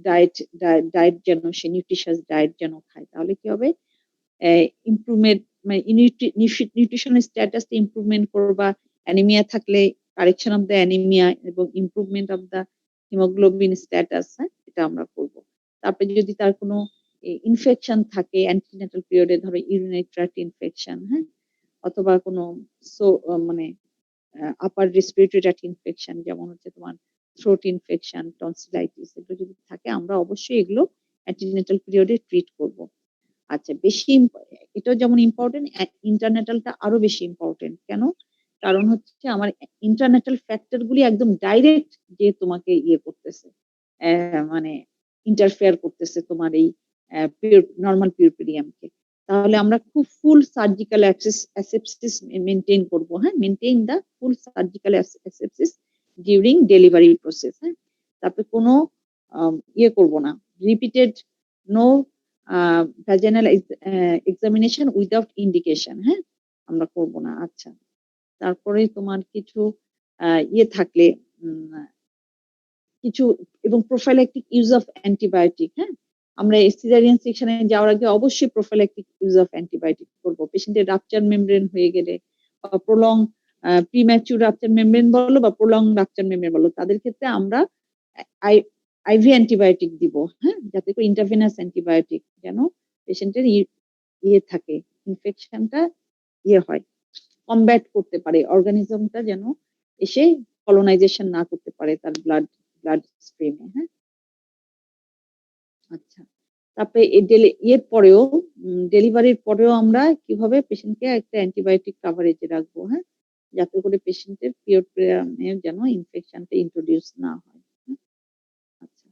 ডায়েট ডায়েট যেন সে নিউট্রিশাস ডায়েট যেন খায় তাহলে কি হবে ইমপ্রুভমেন্ট মানে নিউট্রিশনাল স্ট্যাটাস ইমপ্রুভমেন্ট করবা অ্যানিমিয়া থাকলে কারেকশন অফ দ্য অ্যানিমিয়া এবং improvement of the haemoglobin status, হ্যাঁ? এটা আমরা করব। তারপরে যদি তার কোনো ইনফেকশন থাকে অ্যান্টিনেটাল পিরিয়ডে ধরো ইউরিনারি ট্র্যাক্ট ইনফেকশন, হ্যাঁ? অথবা কোনো মানে আপার রেসপিরেটরি ট্র্যাক্ট ইনফেকশন যেমন হচ্ছে তোমার থ্রোট ইনফেকশন, টনসিলাইটিস এগুলো যদি থাকে আমরা অবশ্যই এগুলো অ্যান্টিনেটাল পিরিয়ডে ট্রিট করব। আচ্ছা এটাও যেমন ইম্পর্টেন্ট ইন্টারনেটালটা আরো বেশি ইম্পর্টেন্ট কেন? কারণ হচ্ছে আমার ইন্টারনেটাল ফ্যাক্টর গুলি একদম ডাইরেক্ট যে তোমাকে ইয়ে করতেছে মানে ইন্টারফেয়ার করতেছে তোমার এই নর্মাল পিউরপেরিয়ামকে। তাহলে আমরা খুব ফুল সার্জিক্যাল অ্যাসেপসিস মেনটেন করব, হ্যাঁ? Maintain the full surgical asepsis during delivery process, হ্যাঁ? তারপরে কোনো ইয়ে করব না repeated no vaginal examination without indication, হ্যাঁ? আমরা করব না। আচ্ছা। তারপরে তোমার কিছু ইয়ে থাকলে কিছু এবং প্রোফাইল্যাকটিক ইউজ অফ অ্যান্টিবায়োটিক, হ্যাঁ? আমরা সিজারিয়ান সেকশনে যাওয়ার আগে অবশ্যই প্রোফাইল্যাকটিক ইউজ অফ অ্যান্টিবায়োটিক করব। পেশেন্টের রাপচার মেমব্রেন হয়ে গেলে বা প্রলং প্রিম্যাচুর রাপচার মেমব্রেন বলো বা প্রলং রাপচার মেমব্রেন বলো তাদের ক্ষেত্রে আমরা আইভি অ্যান্টিবায়োটিক দিব, হ্যাঁ? যাতে করে ইন্টারভেনাস অ্যান্টিবায়োটিক যেন পেশেন্টের ইয়ে থাকে ইনফেকশনটা ইয়ে হয় কমব্যাট করতে পারে, অর্গানিজমটা যেন এসে কলোনাইজেশন না করতে পারে তার ব্লাড স্ট্রিমে। হ্যাঁ, আচ্ছা। তারপরে এর পরেও ডেলিভারির পরেও আমরা কিভাবে পেশেন্টকে একটা অ্যান্টিবায়োটিক কাভারেজে রাখবো, হ্যাঁ, যাতে করে পেশেন্টের পিরিয়ডে যেন ইনফেকশনটা ইন্ট্রোডিউস না হয়। আচ্ছা,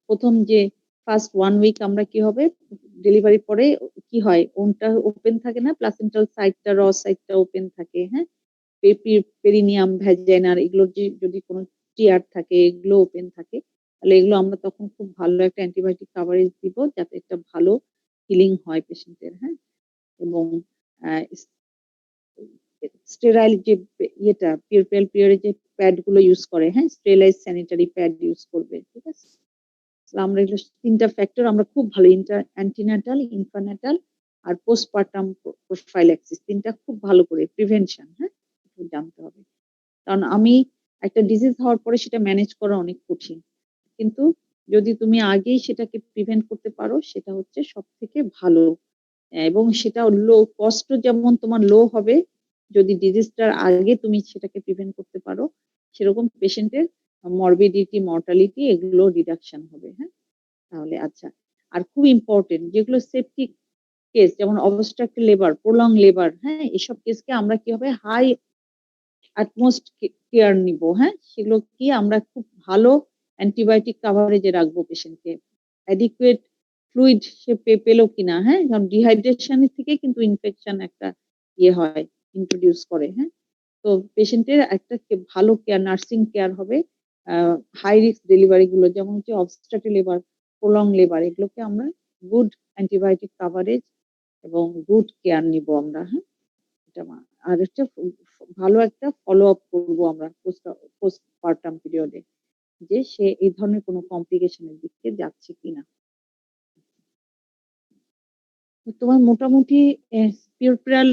প্রথম যে ফার্স্ট 1 উইক আমরা কি হবে, ডেলিভারির পরে কি হয়, ওনটা ওপেন থাকে না, প্লাসেন্টাল সাইডটা র সাইডটা ওপেন থাকে। হ্যাঁ, পেরিনিয়াম, ভ্যাজাইনার এগুলোর যদি কোনো টিয়ার থাকে এগুলো ওপেন থাকে, তাহলে এগুলো আমরা তখন খুব ভালো একটা অ্যান্টিবায়োটিক কাভারেজ দিব যাতে একটা ভালো হিলিং হয় পেশেন্টের। হ্যাঁ, এবং স্টেরাইল যে ইয়েটা পিউরপেল পিরিয়ডে যে প্যাড গুলো ইউজ করে, হ্যাঁ, স্টেরিলাইজ স্যানিটারি প্যাড ইউজ করবে। ঠিক আছে, আমরা এগুলো 3টা ফ্যাক্টর আমরা খুব ভালো অ্যান্টিনাটাল, ইনফান্যাটাল আর পোস্টপার্টাম প্রোফাইল্যাক্সিস 3টা খুব ভালো করে প্রিভেনশন, হ্যাঁ, জানতে হবে। কারণ আমি একটা ডিজিজ হওয়ার পরে সেটা ম্যানেজ করা অনেক কঠিন, কিন্তু যদি তুমি আগেই সেটাকে প্রিভেন্ট করতে পারো সেটা হচ্ছে সব থেকে ভালো, এবং সেটা লো কষ্ট যেমন তোমার লো হবে যদি ডিজিজটার আগে তুমি সেটাকে প্রিভেন্ট করতে পারো, সেরকম পেশেন্টের মরবিডিটি, মর্টালিটি এগুলো রিডাকশন হবে। হ্যাঁ, তাহলে আচ্ছা, আর খুব ইম্পর্টেন্ট যেগুলো সেপটিক কেস যেমন অবস্ট্রাক্টেড লেবার, প্রলং লেবার, হ্যাঁ, এসব কেসকে আমরা কি হবে হাই অ্যাটমোস্ট কেয়ার নিব। হ্যাঁ, সেগুলো কি আমরা খুব ভালো অ্যান্টিবায়োটিক কাভারেজে রাখবো পেশেন্টকে, অ্যাডিকুয়েট ফ্লুইড সে পেলো কিনা। হ্যাঁ, কারণ ডিহাইড্রেশন থেকে কিন্তু ইনফেকশন একটা ইয়ে হয়, ইন্ট্রোডিউস করে। হ্যাঁ, তো পেশেন্টের একটা ভালো কেয়ার, নার্সিং কেয়ার হবে। হাই রিস্ক ডেলিভারি গুলো যেমন হচ্ছে অবস্ট্রাক্টিভ লেবার, প্রলং লেবার, এগুলোকে আমরা গুড অ্যান্টিবায়োটিক কাভারেজ এবং গুড কেয়ার নিব আমরা। হ্যাঁ, এটা আর হচ্ছে ভালো একটা ফলো আপ করবো আমরা পোস্টপার্টাম পিরিয়ডে, যে সে এই ধরনের কোনো কমপ্লিকেশনের দিকে যাচ্ছে কিনা। তোমার মোটামুটি পিউরপ্রাল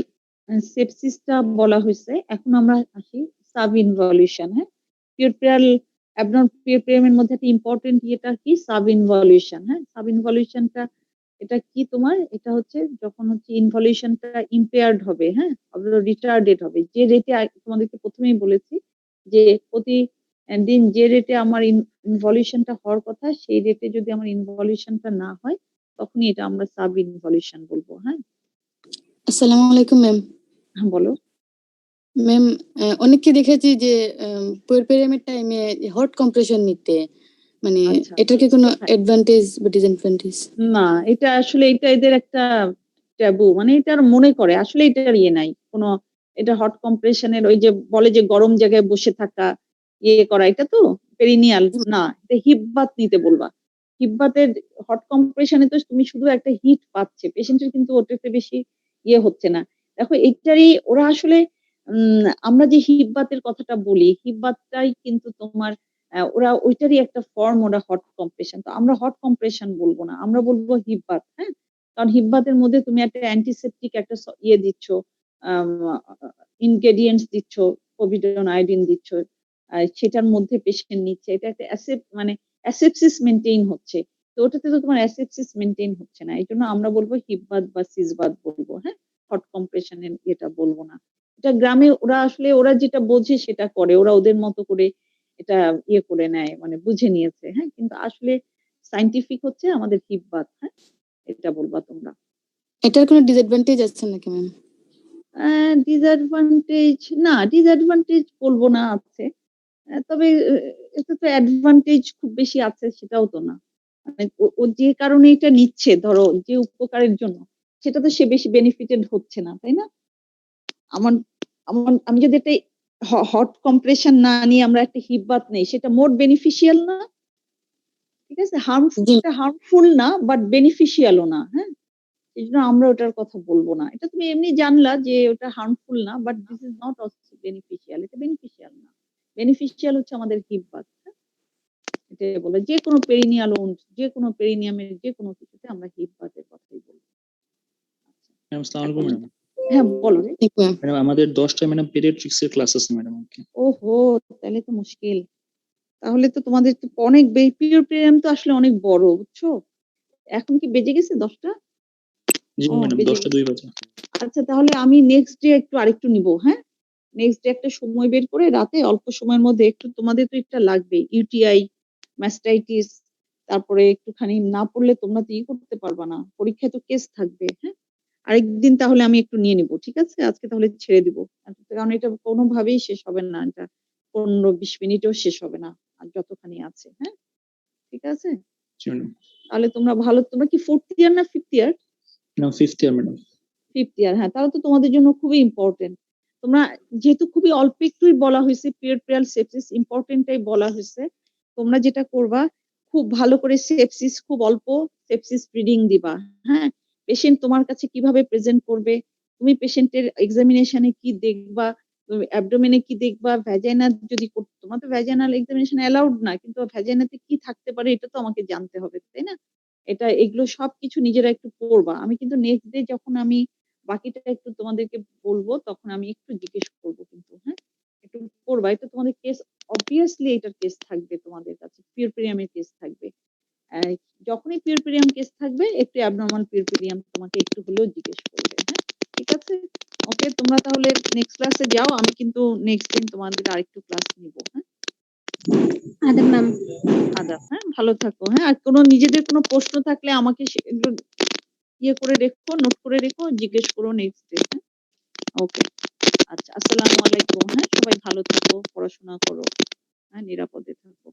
সেপসিসটা বলা হয়েছে, এখন আমরা আসি সাব ইনভলিউশন। হ্যাঁ, পিউরপ্রাল পিউরপ্রামের মধ্যে একটা ইম্পর্টেন্ট ইয়েটা কি, সাব ইনভলিউশন। হ্যাঁ, সাব ইনভলিউশনটা এটা কি তোমার, এটা হচ্ছে যখন হচ্ছে ইনভলিউশনটা ইম্পেয়ার্ড হবে, হ্যাঁ, রিটার্ডেড হবে, যে রেটে তোমাদেরকে প্রথমেই বলেছি যে প্রতিদিন যে রেটে আমার ইনভলিউশনটা হওয়ার কথা সেই রেটে যদি আমার ইনভলিউশনটা না হয় তখনই এটা আমরা সাব ইনভলিউশন বলবো। হ্যাঁ, আসসালামু আলাইকুম ম্যাম। হ্যাঁ বলো। ম্যাম, অনেককে দেখেছি যে পুয়েরপেরিয়ামের টাইমে হট কম্প্রেশন নিতে, মানে আচ্ছা, এটার কি কোনো অ্যাডভান্টেজ বা ডিসঅ্যাডভান্টেজ? না, এটা আসলে এটা এদের একটা ট্যাবু, মানে এটা মনে করে আসলে এটার ইয়ে নাই কোনো, এটা হট কম্প্রেশনের ওই যে বলে যে গরম জায়গায় বসে থাকা ইয়ে করা, এটা তো পেরিনিয়াল না, এটা হিপ বাত নিতে বলবা। হিপ বাতের হট কম্প্রেশনে তো তুমি শুধু একটা হিট পাচ্ছে, পেশেন্টের কিন্তু ওটাতে বেশি ইয়ে হচ্ছে না। দেখো এইটারই ওরা আসলে আমরা যে হিপ বাতের কথাটা বলি, হিপ বাতটাই কিন্তু তোমার ওরা ওইটারই একটা ফর্ম, ওরা হট কম্প্রেশন। তো আমরা হট কম্প্রেশন বলবো না, আমরা বলবো হিপ বাত। হ্যাঁ, কারণ হিপ বাতের মধ্যে তুমি একটা অ্যান্টিসেপটিক একটা ইয়ে দিচ্ছ, ইনগ্রেডিয়েন্টস দিচ্ছ, পভিডন আয়োডিন দিচ্ছ, সেটার মধ্যে পেশেন্ট নিচ্ছে, এটা একটা মানে অ্যাসেপসিস মেনটেইন হচ্ছে। তো ওটাতে তো তোমার অ্যাসেপসিস মেনটেইন হচ্ছে না, এই জন্য আমরা বলবো হিপ বাত বা সিস বাত বলবো। হ্যাঁ, হট কম্প্রেশনের এটা বলবো না। এটা গ্রামে ওরা আসলে ওরা যেটা বোঝে সেটা করে, ওরা ওদের মতো করে এটা ইয়ে করে নেয়, মানে বুঝে নিয়েছে। হ্যাঁ, কিন্তু আসলে সায়েন্টিফিক হচ্ছে আমাদের হিপ বাত। হ্যাঁ, এটা বলবা তোমরা। এটার কোনো ডিসঅ্যাডভান্টেজ আছে নাকি ম্যাম? ডিসঅ্যাডভান্টেজ না, ডিসঅ্যাডভান্টেজ বলবো না আছে, তবে এটা তো অ্যাডভান্টেজ খুব বেশি আছে সেটাও তো না, মানে ও যে কারণে এটা নিচ্ছে, ধরো যে উপকারের জন্য, সেটা তো সে বেশি বেনিফিটেড হচ্ছে না, তাই না? আমার আমি যদি একটা হট কম্প্রেশন না নিয়ে আমরা একটা হিপ বাত নেই, সেটা মোর বেনিফিশিয়াল না? ঠিক আছে, হার্মফুল না বাট বেনিফিশিয়ালও না। হ্যাঁ, এই জন্য আমরা ওটার কথা বলবো না। এটা তুমি এমনি জানলা যে ওটা হার্মফুল না, but this is not also beneficial, এটা বেনিফিশিয়াল না। বেনিফিশিয়াল হচ্ছে আমাদের হিপ বাত। এটা বলে যে কোনো পেরিনিয়াল ওন্ড, যে কোনো পেরিনিয়ামের যে কোনো কিছুতে আমরা হিপ বাতের কথাই বলবো। ম্যাম আসসালামু আলাইকুম ম্যাডাম। হ্যাঁ বলো রে। ম্যাডাম আমাদের 10টায় ম্যাডাম পেডিয়াট্রিক্স এর ক্লাস আছে ম্যাডাম। ওহো, তাহলে তো মুশকিল। তাহলে তো তোমাদের তো অনেক পিরিয়ড তো আসলে অনেক বড়, বুঝছো? এখন কি বেজে গেছে 10টা? জি ম্যাডাম, 10টা 2 বাজে। আচ্ছা তাহলে আমি নেক্সট ডে একটু আরেকটু নিব, হ্যাঁ? নেক্সট ডে একটা সময় বের করে রাতে অল্প সময়ের মধ্যে একটু তোমাদের তো এটা লাগবে। ইউটিআই, মাস্টাইটিস, তারপরে একটুখানি না পড়লে তোমরা তো করতে পারবা না। পরীক্ষায় তো কেস থাকবে, হ্যাঁ? আরেকদিন তাহলে আমি একটু নিয়ে নিব। ঠিক আছে? আজকে তাহলে ছেড়ে দিব। কারণ এটা কোনোভাবেই শেষ হবে না। এটা 15-20 মিনিটেও শেষ হবে না। আর যতখানি আছে, হ্যাঁ? ঠিক আছে? জি ম্যাডাম। তাহলে তোমরা কি 4th ইয়ার না 5th ইয়ার? না 5th ইয়ার ম্যাডাম। 5th ইয়ার, হ্যাঁ, তাহলে তো তোমাদের জন্য খুবই ইম্পোর্টেন্ট। তোমরা যেহেতু খুবই অল্প একটুই বলা হয়েছে, পিরিয়ড সেপসিস ইম্পোর্টেন্টটাই বলা হয়েছে। তোমরা যেটা করবা, খুব ভালো করে সেপসিস খুব অল্প সেপসিস রিডিং দিবা, হ্যাঁ? পেশেন্ট তোমার কাছে কিভাবে প্রেজেন্ট করবে, তুমি পেশেন্টের এক্সামিনেশনে কি দেখবা, তুমি অ্যাবডোমেনে কি দেখবা, ভ্যাজাইনা যদি তোমার তো ভ্যাজাইনাল এক্সামিনেশন অ্যালাউড না, কিন্তু ভ্যাজাইনাতে কি থাকতে পারে এটা তো আমাকে জানতে হবে, তাই না? এগুলো সবকিছু নিজেরা একটু পড়বা। আমি কিন্তু নেক্সট ডে যখন আমি বাকিটা একটু তোমাদেরকে বলবো তখন আমি একটু জিজ্ঞেস করবো কিন্তু, হ্যাঁ? একটু পড়বা। এটা তোমাদের কেস অবভিয়াসলি এটার কেস থাকবে তোমাদের কাছে। পিউরপেরিয়ামের কেস থাকবে। যখনই পিউরপেরিয়াম কেস থাকবে একটু অ্যাবনরমাল পিউরপেরিয়াম তোমাকে একটু হলেও জিজ্ঞেস করবে, হ্যাঁ? ঠিক আছে? ওকে, তোমরা তাহলে নেক্সট ক্লাসে যাও। আমি কিন্তু নেক্সট দিন তোমাদের আরেকটু ক্লাস নিব, হ্যাঁ? আদাব ম্যাম। আদাব, হ্যাঁ? ভালো থাকো, হ্যাঁ? আর নিজেদের কোনো প্রশ্ন থাকলে আমাকে এগুলো করে রেখো, নোট করে রেখো, জিজ্ঞেস করো নেক্সট ডে, হ্যাঁ? ওকে। আচ্ছা, আসসালামু আলাইকুম, হ্যাঁ? সবাই ভালো থাকো, পড়াশোনা করো, হ্যাঁ? নিরাপদে থাকো।